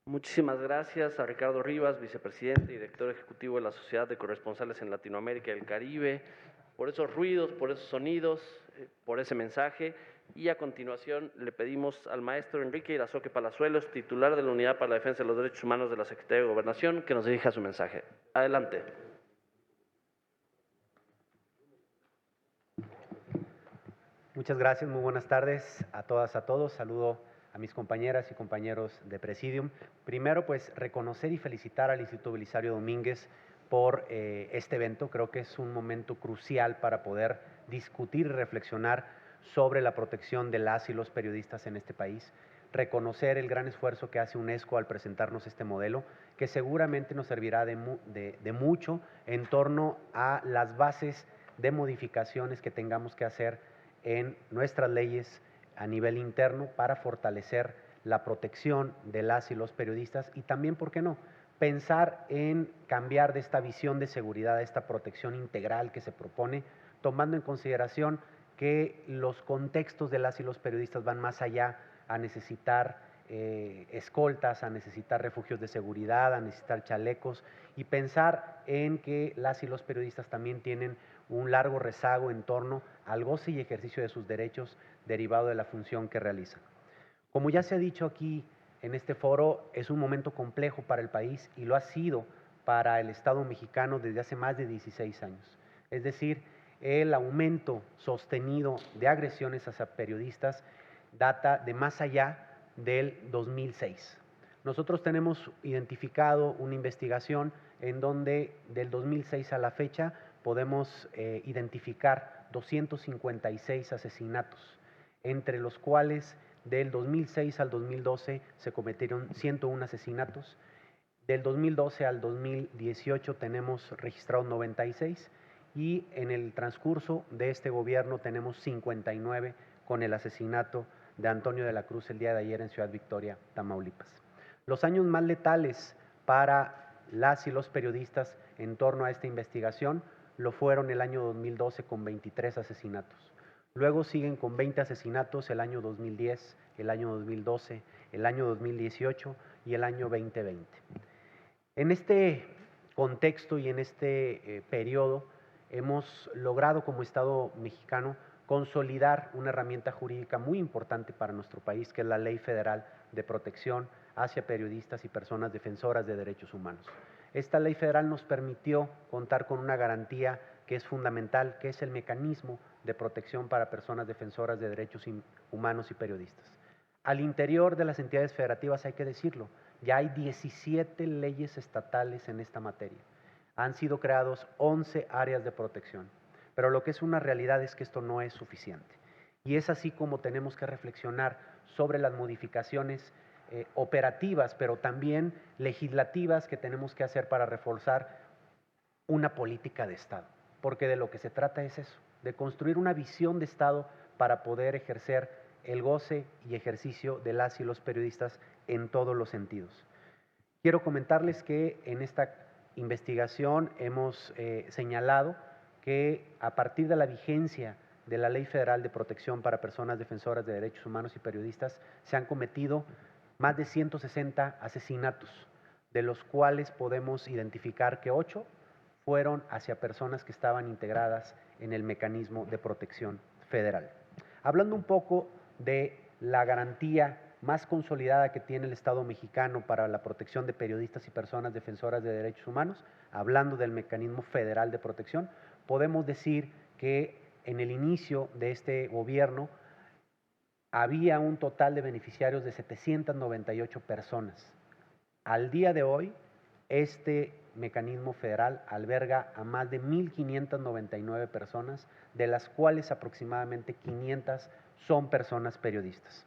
Muchísimas gracias a Ricardo Rivas, vicepresidente y director ejecutivo de la Sociedad de Corresponsales en Latinoamérica y el Caribe, por esos ruidos, por esos sonidos, por ese mensaje. Y a continuación le pedimos al maestro Enrique Irazoque Palazuelos, titular de la Unidad para la Defensa de los Derechos Humanos de la Secretaría de Gobernación, que nos dirija su mensaje. Adelante. Muchas gracias, muy buenas tardes a todas, a todos. Saludo a mis compañeras y compañeros de Presidium. Primero, pues, reconocer y felicitar al Instituto Belisario Domínguez por este evento. Creo que es un momento crucial para poder discutir y reflexionar sobre la protección de las y los periodistas en este país. Reconocer el gran esfuerzo que hace UNESCO al presentarnos este modelo, que seguramente nos servirá de mucho en torno a las bases de modificaciones que tengamos que hacer en nuestras leyes a nivel interno para fortalecer la protección de las y los periodistas y también, ¿por qué no?, pensar en cambiar de esta visión de seguridad a esta protección integral que se propone, tomando en consideración que los contextos de las y los periodistas van más allá a necesitar escoltas, a necesitar refugios de seguridad, a necesitar chalecos y pensar en que las y los periodistas también tienen un largo rezago en torno al goce y ejercicio de sus derechos derivado de la función que realizan. Como ya se ha dicho aquí en este foro, es un momento complejo para el país y lo ha sido para el Estado mexicano desde hace más de 16 años. Es decir, el aumento sostenido de agresiones hacia periodistas data de más allá del 2006. Nosotros tenemos identificado una investigación en donde del 2006 a la fecha podemos identificar 256 asesinatos, entre los cuales del 2006 al 2012 se cometieron 101 asesinatos. Del 2012 al 2018 tenemos registrados 96 y en el transcurso de este gobierno tenemos 59 con el asesinato de Antonio de la Cruz el día de ayer en Ciudad Victoria, Tamaulipas. Los años más letales para las y los periodistas en torno a esta investigación lo fueron el año 2012 con 23 asesinatos. Luego siguen con 20 asesinatos el año 2010, el año 2012, el año 2018 y el año 2020. En este contexto y en este periodo hemos logrado como Estado mexicano consolidar una herramienta jurídica muy importante para nuestro país, que es la Ley Federal de Protección hacia Periodistas y Personas Defensoras de Derechos Humanos. Esta ley federal nos permitió contar con una garantía que es fundamental, que es el mecanismo de protección para personas defensoras de derechos humanos y periodistas. Al interior de las entidades federativas, hay que decirlo, ya hay 17 leyes estatales en esta materia. Han sido creados 11 áreas de protección, pero lo que es una realidad es que esto no es suficiente. Y es así como tenemos que reflexionar sobre las modificaciones operativas, pero también legislativas que tenemos que hacer para reforzar una política de Estado, porque de lo que se trata es eso, de construir una visión de Estado para poder ejercer el goce y ejercicio de las y los periodistas en todos los sentidos. Quiero comentarles que en esta investigación hemos señalado que a partir de la vigencia de la Ley Federal de Protección para Personas Defensoras de Derechos Humanos y Periodistas se han cometido más de 160 asesinatos, de los cuales podemos identificar que 8 fueron hacia personas que estaban integradas en el mecanismo de protección federal. Hablando un poco de la garantía más consolidada que tiene el Estado mexicano para la protección de periodistas y personas defensoras de derechos humanos, hablando del mecanismo federal de protección, podemos decir que en el inicio de este gobierno había un total de beneficiarios de 798 personas. Al día de hoy, este mecanismo federal alberga a más de 1,599 personas, de las cuales aproximadamente 500 son personas periodistas.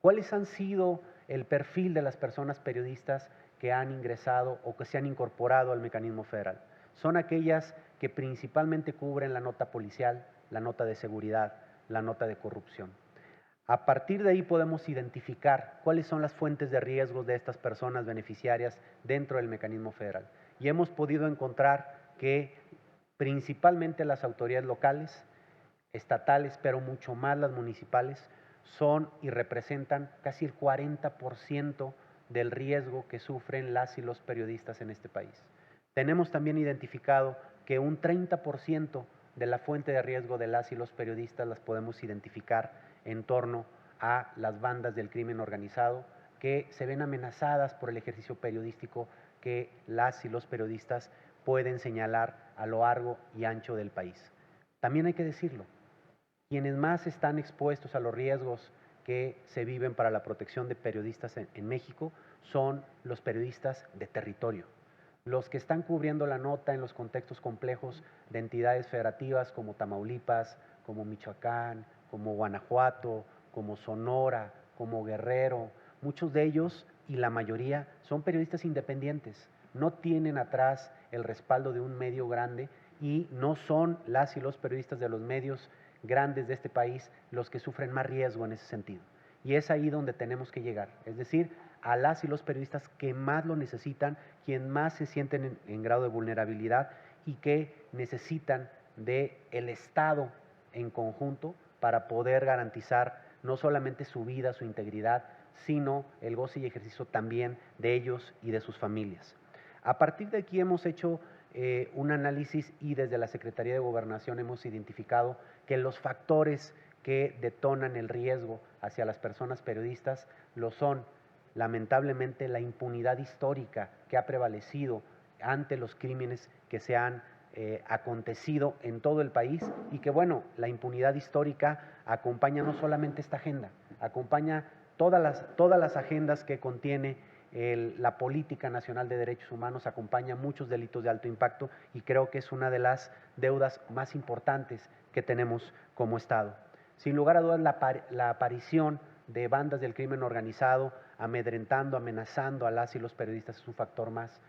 ¿Cuáles han sido el perfil de las personas periodistas que han ingresado o que se han incorporado al mecanismo federal? Son aquellas que principalmente cubren la nota policial, la nota de seguridad, la nota de corrupción. A partir de ahí podemos identificar cuáles son las fuentes de riesgos de estas personas beneficiarias dentro del mecanismo federal. Y hemos podido encontrar que principalmente las autoridades locales, estatales, pero mucho más las municipales, son y representan casi el 40% del riesgo que sufren las y los periodistas en este país. Tenemos también identificado que un 30% de la fuente de riesgo de las y los periodistas las podemos identificar en torno a las bandas del crimen organizado que se ven amenazadas por el ejercicio periodístico que las y los periodistas pueden señalar a lo largo y ancho del país. También hay que decirlo, quienes más están expuestos a los riesgos que se viven para la protección de periodistas en México son los periodistas de territorio, los que están cubriendo la nota en los contextos complejos de entidades federativas como Tamaulipas, como Michoacán, como Guanajuato, como Sonora, como Guerrero. Muchos de ellos, y la mayoría, son periodistas independientes, no tienen atrás el respaldo de un medio grande y no son las y los periodistas de los medios grandes de este país los que sufren más riesgo en ese sentido. Y es ahí donde tenemos que llegar, es decir, a las y los periodistas que más lo necesitan, quien más se sienten en grado de vulnerabilidad y que necesitan del Estado en conjunto para poder garantizar no solamente su vida, su integridad, sino el goce y ejercicio también de ellos y de sus familias. A partir de aquí hemos hecho un análisis y desde la Secretaría de Gobernación hemos identificado que los factores que detonan el riesgo hacia las personas periodistas lo son, lamentablemente, la impunidad histórica que ha prevalecido ante los crímenes que se han acontecido en todo el país y que, bueno, la impunidad histórica acompaña no solamente esta agenda, acompaña todas las agendas que contiene la política nacional de derechos humanos, acompaña muchos delitos de alto impacto y creo que es una de las deudas más importantes que tenemos como Estado. Sin lugar a dudas, la aparición de bandas del crimen organizado amedrentando, amenazando a las y los periodistas es un factor más.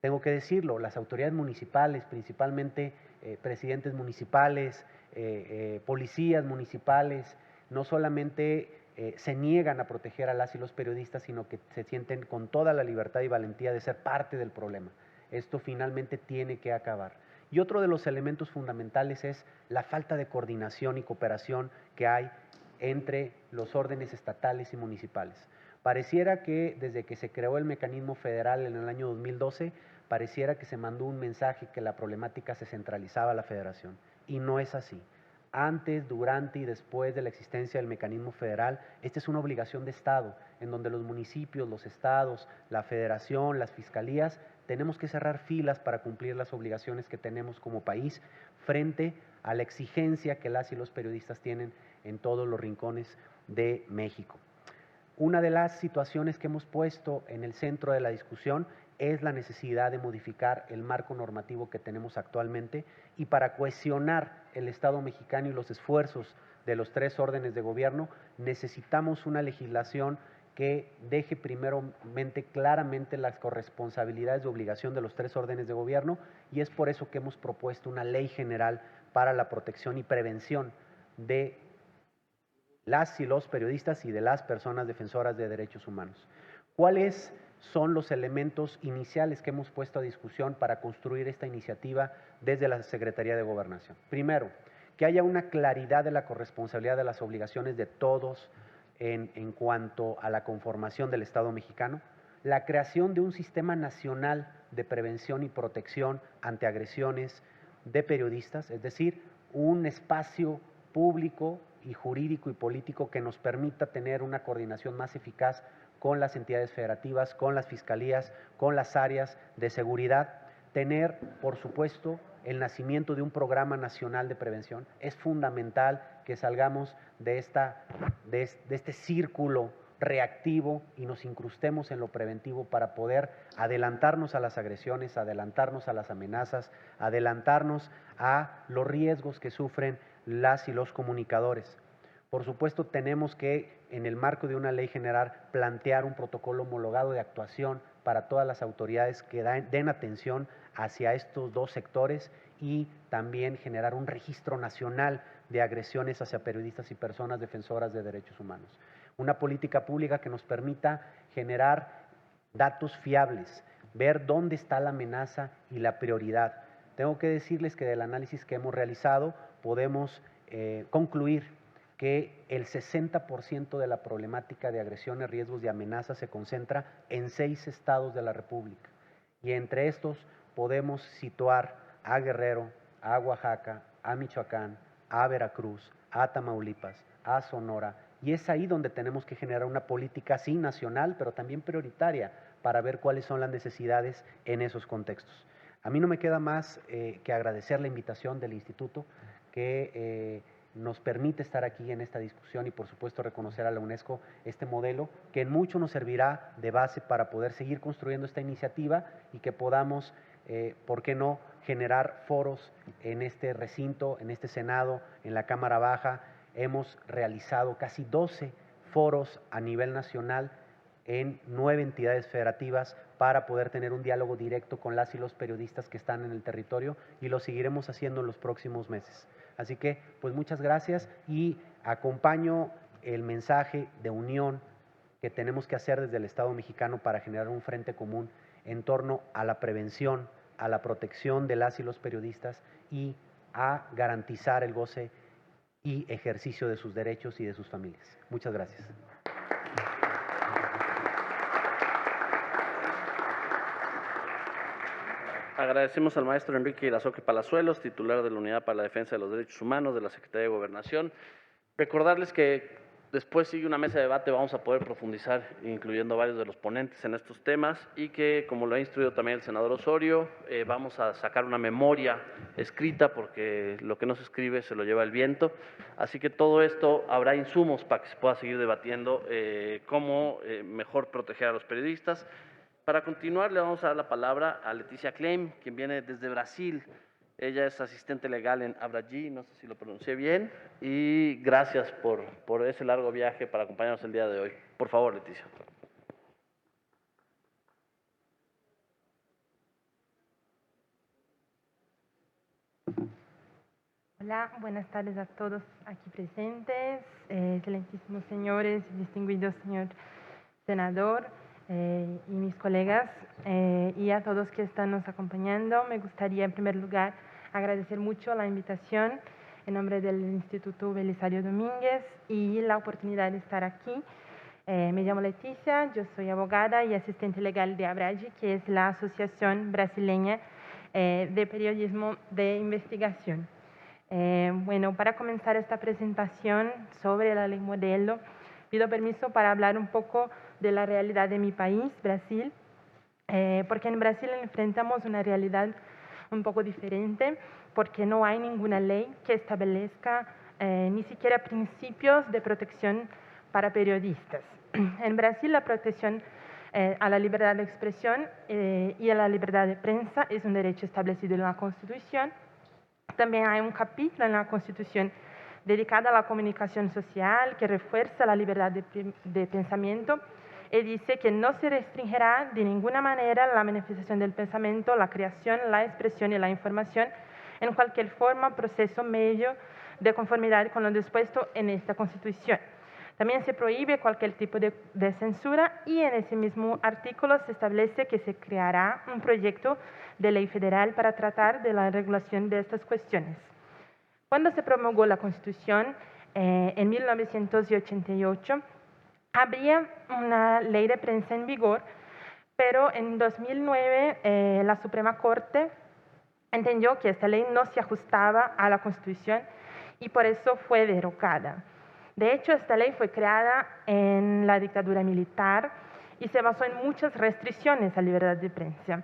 Tengo que decirlo, las autoridades municipales, principalmente presidentes municipales, policías municipales, no solamente se niegan a proteger a las y los periodistas, sino que se sienten con toda la libertad y valentía de ser parte del problema. Esto finalmente tiene que acabar. Y otro de los elementos fundamentales es la falta de coordinación y cooperación que hay entre los órdenes estatales y municipales. Pareciera que desde que se creó el mecanismo federal en el año 2012, pareciera que se mandó un mensaje que la problemática se centralizaba a la federación. Y no es así. Antes, durante y después de la existencia del mecanismo federal, esta es una obligación de Estado, en donde los municipios, los estados, la federación, las fiscalías, tenemos que cerrar filas para cumplir las obligaciones que tenemos como país frente a la exigencia que las y los periodistas tienen en todos los rincones de México. Una de las situaciones que hemos puesto en el centro de la discusión es la necesidad de modificar el marco normativo que tenemos actualmente y para cohesionar el Estado mexicano y los esfuerzos de los tres órdenes de gobierno, necesitamos una legislación que deje primeramente claramente las corresponsabilidades de obligación de los tres órdenes de gobierno y es por eso que hemos propuesto una ley general para la protección y prevención de las y los periodistas y de las personas defensoras de derechos humanos. ¿Cuáles son los elementos iniciales que hemos puesto a discusión para construir esta iniciativa desde la Secretaría de Gobernación? Primero, que haya una claridad de la corresponsabilidad de las obligaciones de todos en cuanto a la conformación del Estado mexicano, la creación de un sistema nacional de prevención y protección ante agresiones de periodistas, es decir, un espacio público y jurídico y político que nos permita tener una coordinación más eficaz con las entidades federativas, con las fiscalías, con las áreas de seguridad. Tener, por supuesto, el nacimiento de un programa nacional de prevención. Es fundamental que salgamos de este círculo reactivo y nos incrustemos en lo preventivo para poder adelantarnos a las agresiones, adelantarnos a las amenazas, adelantarnos a los riesgos que sufren las y los comunicadores. Por supuesto, tenemos que, en el marco de una ley general, plantear un protocolo homologado de actuación para todas las autoridades que den atención hacia estos dos sectores y también generar un registro nacional de agresiones hacia periodistas y personas defensoras de derechos humanos. Una política pública que nos permita generar datos fiables, ver dónde está la amenaza y la prioridad. Tengo que decirles que del análisis que hemos realizado podemos concluir que el 60% de la problemática de agresiones, riesgos y amenazas se concentra en 6 estados de la República. Y entre estos podemos situar a Guerrero, a Oaxaca, a Michoacán, a Veracruz, a Tamaulipas, a Sonora. Y es ahí donde tenemos que generar una política, sí, nacional, pero también prioritaria, para ver cuáles son las necesidades en esos contextos. A mí no me queda más que agradecer la invitación del Instituto, que nos permite estar aquí en esta discusión y por supuesto reconocer a la UNESCO este modelo que en mucho nos servirá de base para poder seguir construyendo esta iniciativa y que podamos, ¿por qué no?, generar foros en este recinto, en este Senado, en la Cámara Baja. Hemos realizado casi 12 foros a nivel nacional en 9 entidades federativas para poder tener un diálogo directo con las y los periodistas que están en el territorio y lo seguiremos haciendo en los próximos meses. Así que, pues muchas gracias y acompaño el mensaje de unión que tenemos que hacer desde el Estado mexicano para generar un frente común en torno a la prevención, a la protección de las y los periodistas y a garantizar el goce y ejercicio de sus derechos y de sus familias. Muchas gracias. Agradecemos al maestro Enrique Irazoque Palazuelos, titular de la Unidad para la Defensa de los Derechos Humanos de la Secretaría de Gobernación. Recordarles que Después sigue una mesa de debate, vamos a poder profundizar, incluyendo varios de los ponentes en estos temas, y que, como lo ha instruido también el senador Osorio, vamos a sacar una memoria escrita, porque lo que no se escribe se lo lleva el viento. Así que todo esto habrá insumos para que se pueda seguir debatiendo cómo mejor proteger a los periodistas. Para continuar, le vamos a dar la palabra a Leticia Klein, quien viene desde Brasil. Ella es asistente legal en Abraji, no sé si lo pronuncié bien, y gracias por ese largo viaje para acompañarnos el día de hoy. Por favor, Leticia. Hola, buenas tardes a todos aquí presentes, excelentísimos señores, distinguido señor senador y mis colegas, y a todos que están nos acompañando. Me gustaría en primer lugar agradecer mucho la invitación en nombre del Instituto Belisario Domínguez y la oportunidad de estar aquí. Me llamo Leticia, yo soy abogada y asistente legal de Abraji, que es la Asociación Brasileña de Periodismo de Investigación. Bueno, para comenzar esta presentación sobre la ley modelo, pido permiso para hablar un poco de la realidad de mi país, Brasil, porque en Brasil enfrentamos una realidad un poco diferente, porque no hay ninguna ley que establezca ni siquiera principios de protección para periodistas. En Brasil la protección a la libertad de expresión y a la libertad de prensa es un derecho establecido en la Constitución. También hay un capítulo en la Constitución dedicado a la comunicación social que refuerza la libertad de pensamiento y dice que no se restringirá de ninguna manera la manifestación del pensamiento, la creación, la expresión y la información en cualquier forma, proceso, medio, de conformidad con lo dispuesto en esta Constitución. También se prohíbe cualquier tipo de censura y en ese mismo artículo se establece que se creará un proyecto de ley federal para tratar de la regulación de estas cuestiones. Cuando se promulgó la Constitución en 1988, había una ley de prensa en vigor, pero en 2009 la Suprema Corte entendió que esta ley no se ajustaba a la Constitución y por eso fue derogada. De hecho, esta ley fue creada en la dictadura militar y se basó en muchas restricciones a la libertad de prensa.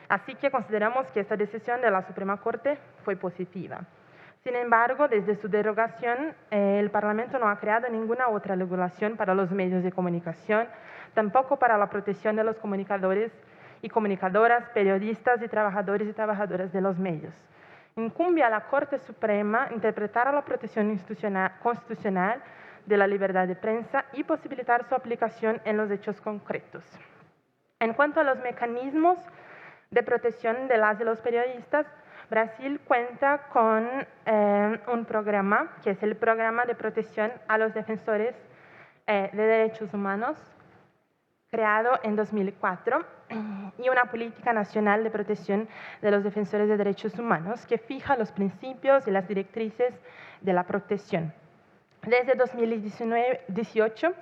Así que consideramos que esta decisión de la Suprema Corte fue positiva. Sin embargo, desde su derogación, el Parlamento no ha creado ninguna otra regulación para los medios de comunicación, tampoco para la protección de los comunicadores y comunicadoras, periodistas y trabajadoras de los medios. Incumbe a la Corte Suprema interpretar la protección constitucional de la libertad de prensa y posibilitar su aplicación en los hechos concretos. En cuanto a los mecanismos de protección de las y los periodistas, Brasil cuenta con un programa, que es el Programa de Protección a los Defensores de Derechos Humanos, creado en 2004, y una política nacional de protección de los defensores de derechos humanos que fija los principios y las directrices de la protección. Desde 2018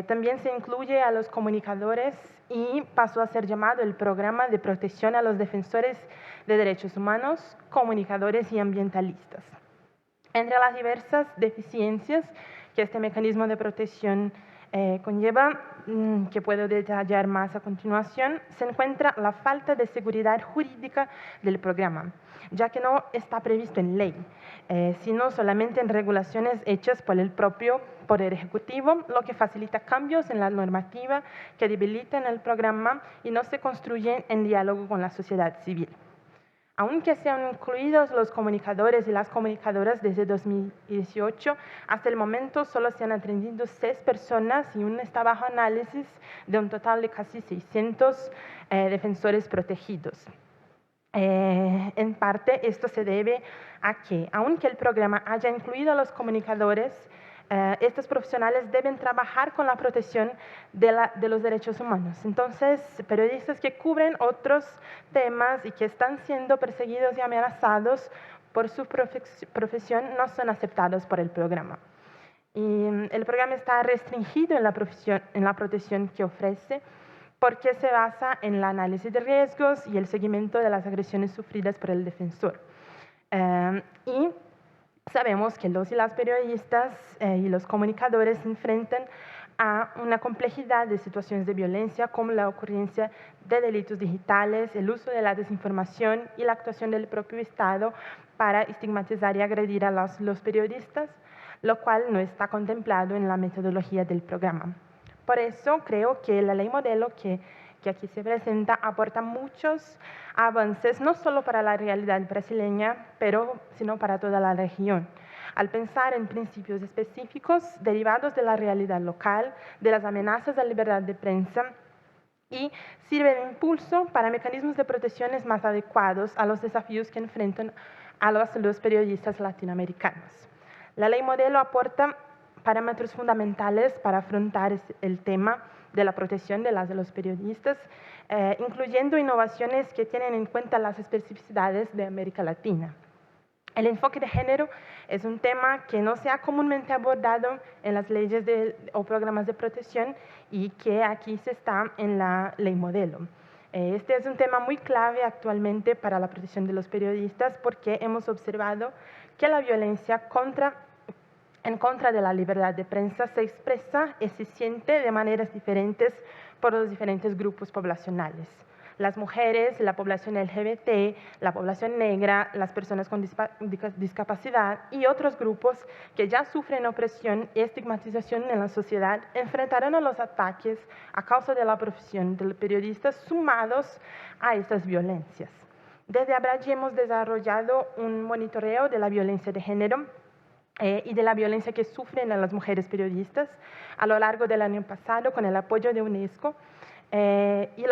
también se incluye a los comunicadores y pasó a ser llamado el Programa de Protección a los Defensores de Derechos Humanos, Comunicadores y Ambientalistas. Entre las diversas deficiencias que este mecanismo de protección conlleva, que puedo detallar más a continuación, se encuentra la falta de seguridad jurídica del programa, ya que no está previsto en ley, sino solamente en regulaciones hechas por el propio Poder Ejecutivo, lo que facilita cambios en la normativa que debilitan el programa y no se construyen en diálogo con la sociedad civil. Aunque sean incluidos los comunicadores y las comunicadoras desde 2018, hasta el momento solo se han atendido 6 personas y aún está bajo análisis de un total de casi 600 defensores protegidos. En parte, esto se debe a que, aunque el programa haya incluido a los comunicadores, estos profesionales deben trabajar con la protección de los derechos humanos. Entonces, periodistas que cubren otros temas y que están siendo perseguidos y amenazados por su profesión no son aceptados por el programa. Y el programa está restringido en la protección que ofrece porque se basa en el análisis de riesgos y el seguimiento de las agresiones sufridas por el defensor. Y sabemos que los y las periodistas y los comunicadores se enfrentan a una complejidad de situaciones de violencia, como la ocurrencia de delitos digitales, el uso de la desinformación y la actuación del propio Estado para estigmatizar y agredir a los periodistas, lo cual no está contemplado en la metodología del programa. Por eso creo que la ley modelo que aquí se presenta aporta muchos avances, no solo para la realidad brasileña, sino para toda la región. Al pensar en principios específicos derivados de la realidad local, de las amenazas a la libertad de prensa, y sirve de impulso para mecanismos de protección más adecuados a los desafíos que enfrentan a los periodistas latinoamericanos. La ley modelo aporta parámetros fundamentales para afrontar el tema de la protección de los periodistas, incluyendo innovaciones que tienen en cuenta las especificidades de América Latina. El enfoque de género es un tema que no se ha comúnmente abordado en las leyes o programas de protección y que aquí se está en la ley modelo. Este es un tema muy clave actualmente para la protección de los periodistas porque hemos observado que la violencia en contra de la libertad de prensa se expresa y se siente de maneras diferentes por los diferentes grupos poblacionales. Las mujeres, la población LGBT, la población negra, las personas con discapacidad y otros grupos que ya sufren opresión y estigmatización en la sociedad enfrentarán a los ataques a causa de la profesión de los periodistas sumados a estas violencias. Desde Abrage hemos desarrollado un monitoreo de la violencia de género y de la violencia que sufren las mujeres periodistas a lo largo del año pasado con el apoyo de UNESCO. Y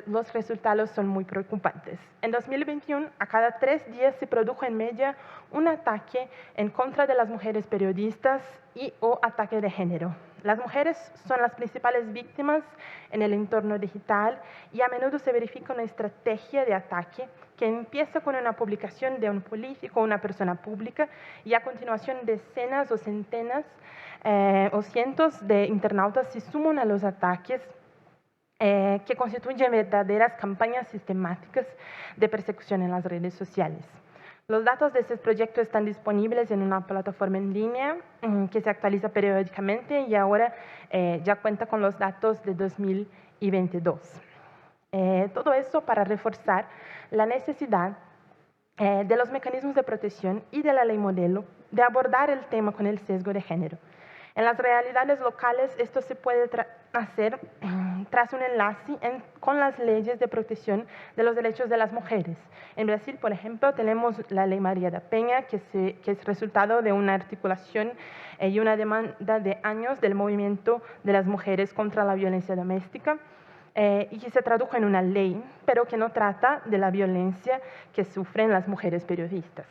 los resultados son muy preocupantes. En 2021, a cada 3 días se produjo en media un ataque en contra de las mujeres periodistas o ataque de género. Las mujeres son las principales víctimas en el entorno digital y a menudo se verifica una estrategia de ataque que empieza con una publicación de un político o una persona pública y a continuación decenas o centenas o cientos de internautas se suman a los ataques que constituyen verdaderas campañas sistemáticas de persecución en las redes sociales. Los datos de este proyecto están disponibles en una plataforma en línea que se actualiza periódicamente y ahora ya cuenta con los datos de 2022. Todo eso para reforzar la necesidad de los mecanismos de protección y de la ley modelo de abordar el tema con el sesgo de género. En las realidades locales esto se puede hacer tras un enlace con las leyes de protección de los derechos de las mujeres. En Brasil, por ejemplo, tenemos la Ley María da Penha, que es resultado de una articulación y una demanda de años del movimiento de las mujeres contra la violencia doméstica, y que se tradujo en una ley, pero que no trata de la violencia que sufren las mujeres periodistas.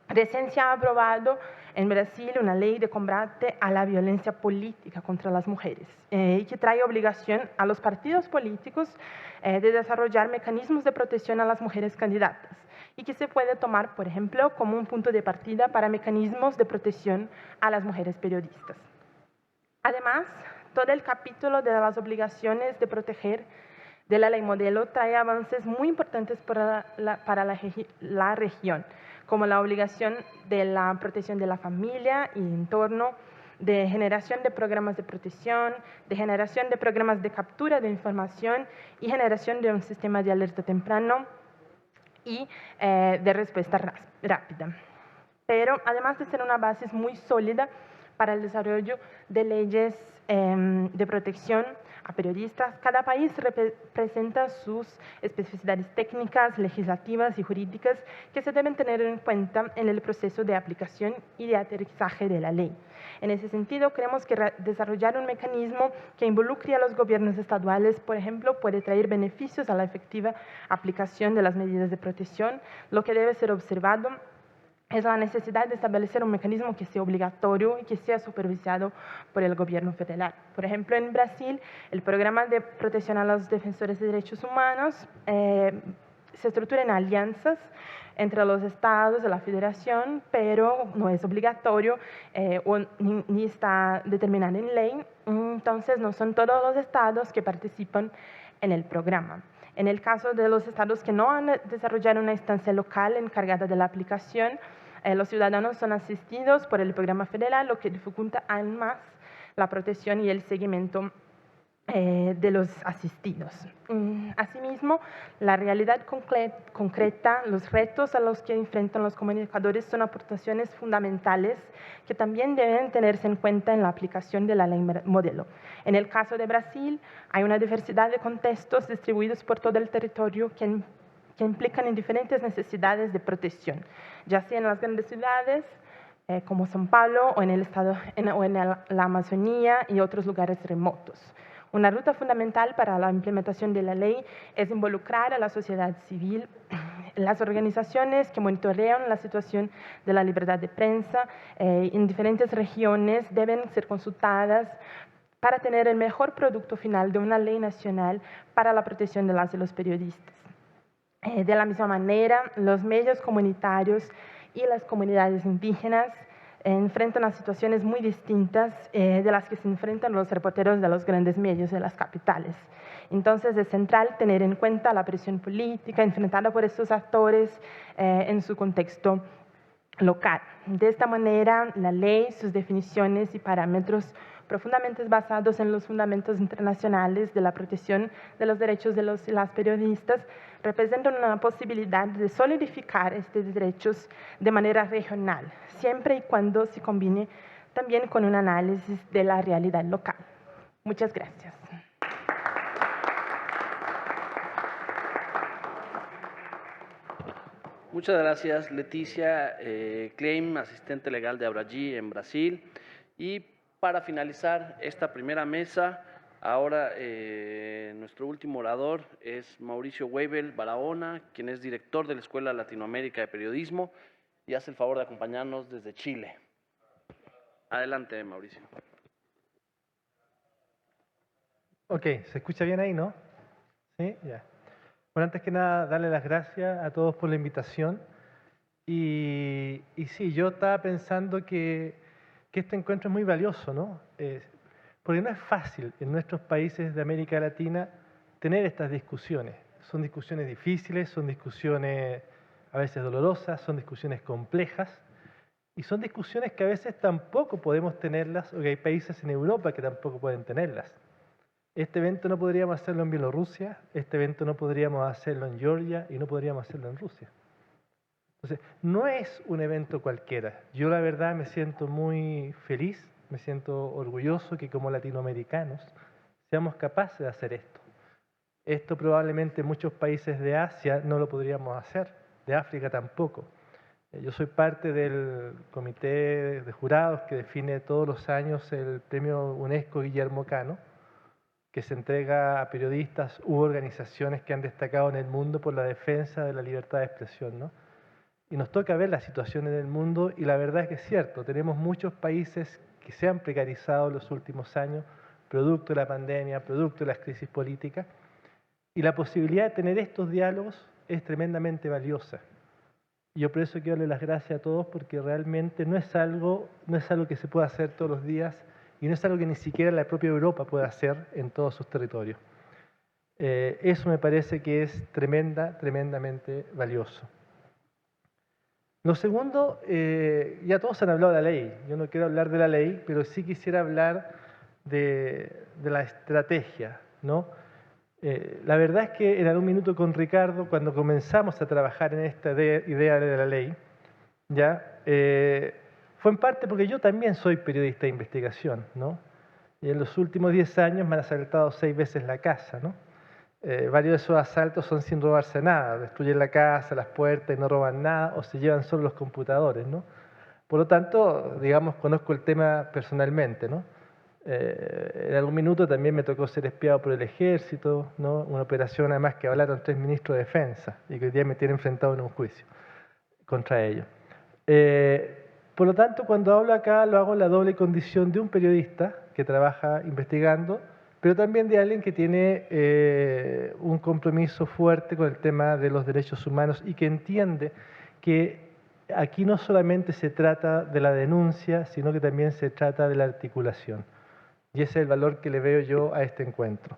Recién se ha aprobado en Brasil una ley de combate a la violencia política contra las mujeres y que trae obligación a los partidos políticos de desarrollar mecanismos de protección a las mujeres candidatas y que se puede tomar, por ejemplo, como un punto de partida para mecanismos de protección a las mujeres periodistas. Además, todo el capítulo de las obligaciones de proteger de la ley modelo trae avances muy importantes para la región, como la obligación de la protección de la familia y entorno, de generación de programas de protección, de generación de programas de captura de información y generación de un sistema de alerta temprano y de respuesta rápida. Pero además de ser una base muy sólida para el desarrollo de leyes de protección a periodistas, cada país presenta sus especificidades técnicas, legislativas y jurídicas que se deben tener en cuenta en el proceso de aplicación y de aterrizaje de la ley. En ese sentido, creemos que desarrollar un mecanismo que involucre a los gobiernos estaduales, por ejemplo, puede traer beneficios a la efectiva aplicación de las medidas de protección. Lo que debe ser observado es la necesidad de establecer un mecanismo que sea obligatorio y que sea supervisado por el gobierno federal. Por ejemplo, en Brasil, el programa de protección a los defensores de derechos humanos se estructura en alianzas entre los estados de la federación, pero no es obligatorio ni está determinado en ley. Entonces, no son todos los estados que participan en el programa. En el caso de los estados que no han desarrollado una instancia local encargada de la aplicación, los ciudadanos son asistidos por el programa federal, lo que dificulta aún más la protección y el seguimiento de los asistidos. Asimismo, la realidad concreta, los retos a los que enfrentan los comunicadores son aportaciones fundamentales que también deben tenerse en cuenta en la aplicación de la ley modelo. En el caso de Brasil, hay una diversidad de contextos distribuidos por todo el territorio que implican en diferentes necesidades de protección, ya sea en las grandes ciudades, como São Paulo, o en la Amazonía y otros lugares remotos. Una ruta fundamental para la implementación de la ley es involucrar a la sociedad civil. Las organizaciones que monitorean la situación de la libertad de prensa en diferentes regiones deben ser consultadas para tener el mejor producto final de una ley nacional para la protección de las y los periodistas. De la misma manera, los medios comunitarios y las comunidades indígenas enfrentan a situaciones muy distintas de las que se enfrentan los reporteros de los grandes medios de las capitales. Entonces, es central tener en cuenta la presión política enfrentada por estos actores en su contexto local. De esta manera, la ley, sus definiciones y parámetros profundamente basados en los fundamentos internacionales de la protección de los derechos de los y las periodistas, representan una posibilidad de solidificar estos derechos de manera regional, siempre y cuando se combine también con un análisis de la realidad local. Muchas gracias. Muchas gracias, Leticia Klein, asistente legal de Abragi en Brasil. Y para finalizar esta primera mesa, ahora nuestro último orador es Mauricio Weibel Barahona, quien es director de la Escuela Latinoamérica de Periodismo y hace el favor de acompañarnos desde Chile. Adelante, Mauricio. Ok, ¿se escucha bien ahí, no? Sí, ya. Bueno, antes que nada, darle las gracias a todos por la invitación. Y sí, yo estaba pensando que este encuentro es muy valioso, ¿no? Porque no es fácil en nuestros países de América Latina tener estas discusiones. Son discusiones difíciles, son discusiones a veces dolorosas, son discusiones complejas y son discusiones que a veces tampoco podemos tenerlas, o que hay países en Europa que tampoco pueden tenerlas. Este evento no podríamos hacerlo en Bielorrusia, este evento no podríamos hacerlo en Georgia y no podríamos hacerlo en Rusia. Entonces, no es un evento cualquiera. Yo la verdad me siento muy feliz, me siento orgulloso que como latinoamericanos seamos capaces de hacer esto. Esto probablemente en muchos países de Asia no lo podríamos hacer, de África tampoco. Yo soy parte del comité de jurados que define todos los años el premio UNESCO Guillermo Cano, que se entrega a periodistas u organizaciones que han destacado en el mundo por la defensa de la libertad de expresión, ¿no? Y nos toca ver la situación en el mundo y la verdad es que es cierto, tenemos muchos países que se han precarizado en los últimos años, producto de la pandemia, producto de las crisis políticas, y la posibilidad de tener estos diálogos es tremendamente valiosa. Y yo por eso quiero darle las gracias a todos porque realmente no es algo que se pueda hacer todos los días y no es algo que ni siquiera la propia Europa pueda hacer en todos sus territorios. Eso me parece que es tremendamente valioso. Lo segundo, ya todos han hablado de la ley. Yo no quiero hablar de la ley, pero sí quisiera hablar de la estrategia, ¿no? La verdad es que en algún minuto con Ricardo, cuando comenzamos a trabajar en esta idea de la ley, ya fue en parte porque yo también soy periodista de investigación, ¿no? Y en los últimos 10 años me han asaltado 6 veces la casa, ¿no? Varios de esos asaltos son sin robarse nada, destruyen la casa, las puertas y no roban nada, o se llevan solo los computadores, ¿no? Por lo tanto, digamos, conozco el tema personalmente, ¿no? En algún minuto también me tocó ser espiado por el ejército, ¿no? Una operación además que hablaron 3 ministros de defensa y que hoy día me tienen enfrentado en un juicio contra ellos. Por lo tanto, cuando hablo acá lo hago en la doble condición de un periodista que trabaja investigando, pero también de alguien que tiene un compromiso fuerte con el tema de los derechos humanos y que entiende que aquí no solamente se trata de la denuncia, sino que también se trata de la articulación. Y ese es el valor que le veo yo a este encuentro.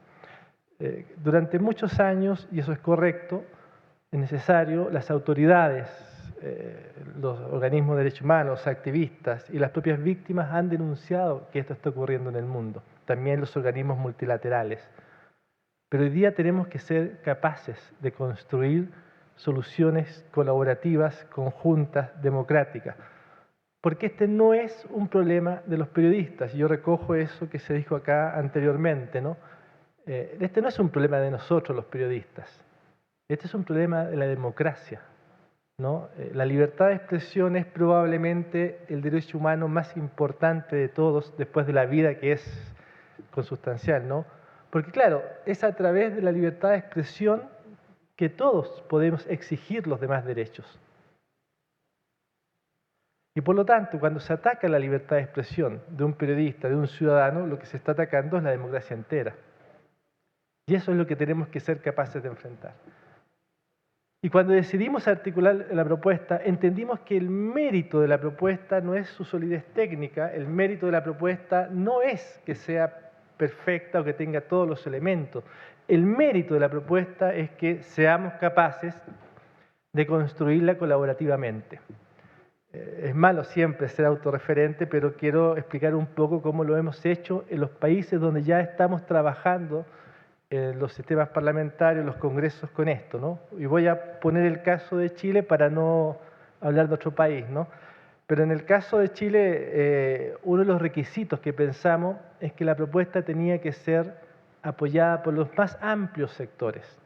Durante muchos años, y eso es correcto, es necesario, las autoridades los organismos de derechos humanos, los activistas y las propias víctimas han denunciado que esto está ocurriendo en el mundo, también los organismos multilaterales. Pero hoy día tenemos que ser capaces de construir soluciones colaborativas, conjuntas, democráticas, porque este no es un problema de los periodistas. Yo recojo eso que se dijo acá anteriormente, ¿no? Este no es un problema de nosotros los periodistas, este es un problema de la democracia, ¿no? La libertad de expresión es probablemente el derecho humano más importante de todos después de la vida, que es consustancial, ¿no? Porque claro, es a través de la libertad de expresión que todos podemos exigir los demás derechos. Y por lo tanto, cuando se ataca la libertad de expresión de un periodista, de un ciudadano, lo que se está atacando es la democracia entera. Y eso es lo que tenemos que ser capaces de enfrentar. Y cuando decidimos articular la propuesta, entendimos que el mérito de la propuesta no es su solidez técnica, el mérito de la propuesta no es que sea perfecta o que tenga todos los elementos. El mérito de la propuesta es que seamos capaces de construirla colaborativamente. Es malo siempre ser autorreferente, pero quiero explicar un poco cómo lo hemos hecho en los países donde ya estamos trabajando en los sistemas parlamentarios, los congresos con esto, ¿no? Y voy a poner el caso de Chile para no hablar de otro país, ¿no? Pero en el caso de Chile, uno de los requisitos que pensamos es que la propuesta tenía que ser apoyada por los más amplios sectores.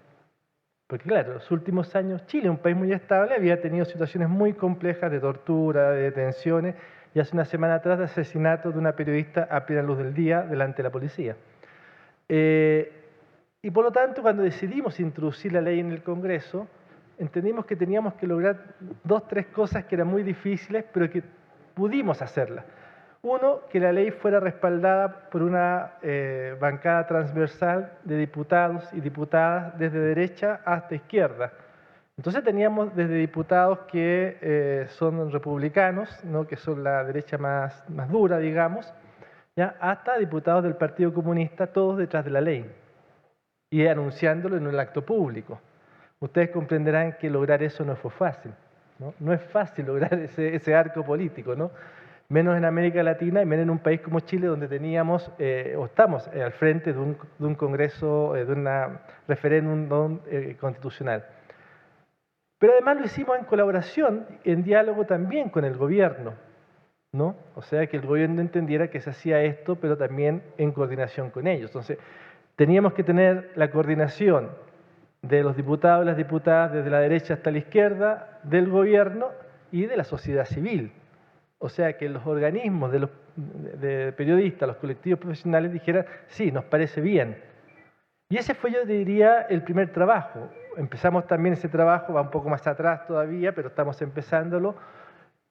Porque claro, en los últimos años Chile, un país muy estable, había tenido situaciones muy complejas de tortura, de detenciones, y hace una semana atrás de asesinato de una periodista a plena luz del día delante de la policía. Y por lo tanto, cuando decidimos introducir la ley en el Congreso, entendimos que teníamos que lograr 2 o 3 cosas que eran muy difíciles, pero que pudimos hacerlas. Uno, que la ley fuera respaldada por una bancada transversal de diputados y diputadas desde derecha hasta izquierda. Entonces teníamos desde diputados que son republicanos, ¿no? Que son la derecha más dura, digamos, ¿ya? Hasta diputados del Partido Comunista, todos detrás de la ley, y anunciándolo en un acto público. Ustedes comprenderán que lograr eso no fue fácil, ¿no? No es fácil lograr ese arco político, ¿no? Menos en América Latina y menos en un país como Chile, donde teníamos, o estamos al frente de un congreso, de un referéndum constitucional. Pero además lo hicimos en colaboración, en diálogo también con el gobierno, ¿no? O sea, que el gobierno entendiera que se hacía esto, pero también en coordinación con ellos. Entonces, teníamos que tener la coordinación de los diputados y las diputadas desde la derecha hasta la izquierda, del gobierno y de la sociedad civil. O sea, que los organismos de periodistas, los colectivos profesionales dijeran, sí, nos parece bien. Y ese fue, yo diría, el primer trabajo. Empezamos también ese trabajo, va un poco más atrás todavía, pero estamos empezándolo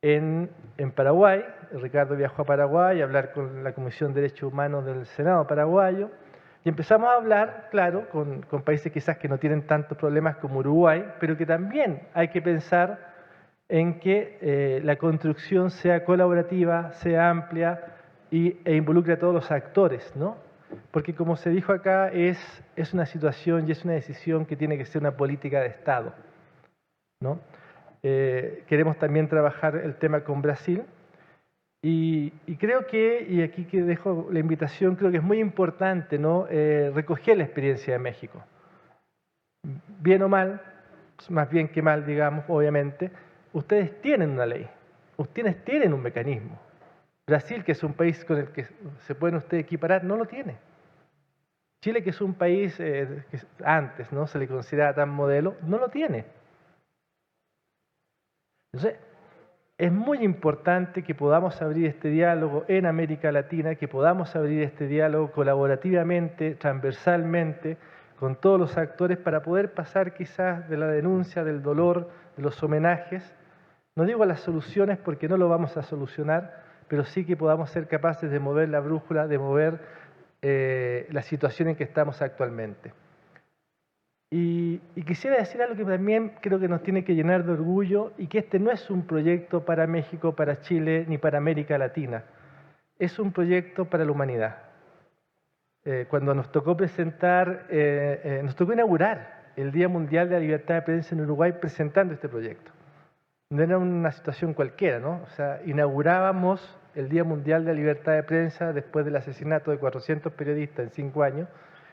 en Paraguay. Ricardo viajó a Paraguay a hablar con la Comisión de Derechos Humanos del Senado paraguayo. Y empezamos a hablar, claro, con países quizás que no tienen tantos problemas como Uruguay, pero que también hay que pensar en que la construcción sea colaborativa, sea amplia e involucre a todos los actores, ¿no? Porque como se dijo acá, es una situación y es una decisión que tiene que ser una política de Estado, ¿no? Queremos también trabajar el tema con Brasil y creo que, y aquí que dejo la invitación, creo que es muy importante, ¿no? Recoger la experiencia de México. Bien o mal, más bien que mal, digamos, obviamente, ustedes tienen una ley, ustedes tienen un mecanismo. Brasil, que es un país con el que se pueden ustedes equiparar, no lo tiene. Chile, que es un país que antes no se le consideraba tan modelo, no lo tiene. Entonces, es muy importante que podamos abrir este diálogo en América Latina, que podamos abrir este diálogo colaborativamente, transversalmente, con todos los actores para poder pasar quizás de la denuncia, del dolor, de los homenajes. No digo a las soluciones porque no lo vamos a solucionar, pero sí que podamos ser capaces de mover la brújula, de mover la situación en que estamos actualmente. Y quisiera decir algo que también creo que nos tiene que llenar de orgullo y que este no es un proyecto para México, para Chile ni para América Latina. Es un proyecto para la humanidad. Cuando nos tocó presentar, nos tocó inaugurar el Día Mundial de la Libertad de Prensa en Uruguay presentando este proyecto. no era una situación cualquiera, ¿no? O sea, inaugurábamos el Día Mundial de la Libertad de Prensa después del asesinato de 400 periodistas en 5 años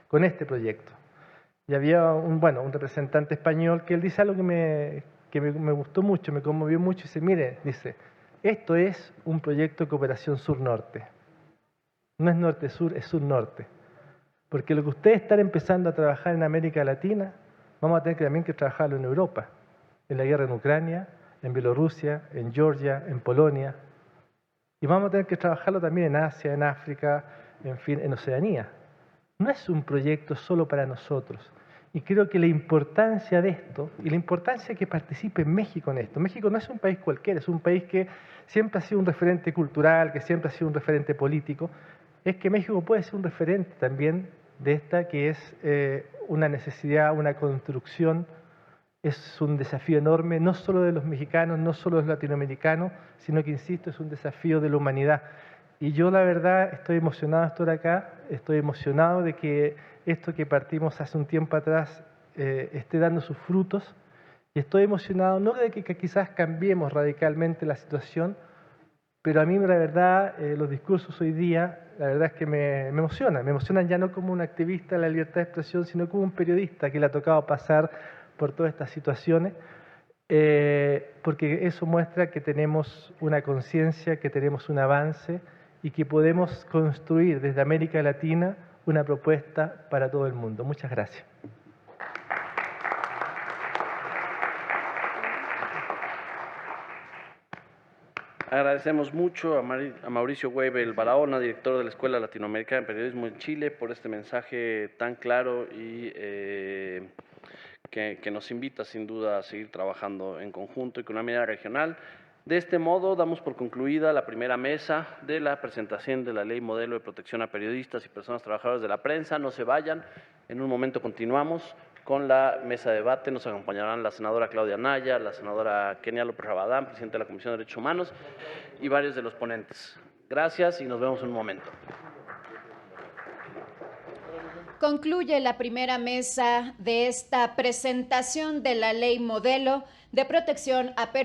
con este proyecto. Y había un representante español que él dice algo que me gustó mucho, me conmovió mucho, y dice, mire, dice, esto es un proyecto de cooperación sur-norte. No es norte-sur, es sur-norte. Porque lo que ustedes están empezando a trabajar en América Latina, vamos a tener también que trabajarlo en Europa, en la guerra en Ucrania, en Bielorrusia, en Georgia, en Polonia. Y vamos a tener que trabajarlo también en Asia, en África, en fin, en Oceanía. No es un proyecto solo para nosotros. Y creo que la importancia de esto, y la importancia de que participe México en esto. México no es un país cualquiera, es un país que siempre ha sido un referente cultural, que siempre ha sido un referente político. Es que México puede ser un referente también de esta que es una necesidad, una construcción. Es un desafío enorme, no solo de los mexicanos, no solo de los latinoamericanos, sino que, insisto, es un desafío de la humanidad. Y yo, la verdad, estoy emocionado de estar acá, estoy emocionado de que esto que partimos hace un tiempo atrás esté dando sus frutos, y estoy emocionado no de que quizás cambiemos radicalmente la situación, pero a mí, la verdad, los discursos hoy día, la verdad es que me emocionan ya no como un activista de la libertad de expresión, sino como un periodista que le ha tocado pasar por todas estas situaciones, porque eso muestra que tenemos una conciencia, que tenemos un avance y que podemos construir desde América Latina una propuesta para todo el mundo. Muchas gracias. Agradecemos mucho a Mauricio Weibel Barahona, director de la Escuela Latinoamericana de Periodismo en Chile, por este mensaje tan claro y que nos invita sin duda a seguir trabajando en conjunto y con una mirada regional. De este modo, damos por concluida la primera mesa de la presentación de la Ley Modelo de Protección a Periodistas y Personas Trabajadoras de la Prensa. No se vayan, en un momento continuamos con la mesa de debate. Nos acompañarán la senadora Claudia Anaya, la senadora Kenia López Rabadán, presidenta de la Comisión de Derechos Humanos, y varios de los ponentes. Gracias y nos vemos en un momento. Concluye la primera mesa de esta presentación de la Ley Modelo de Protección a Periodistas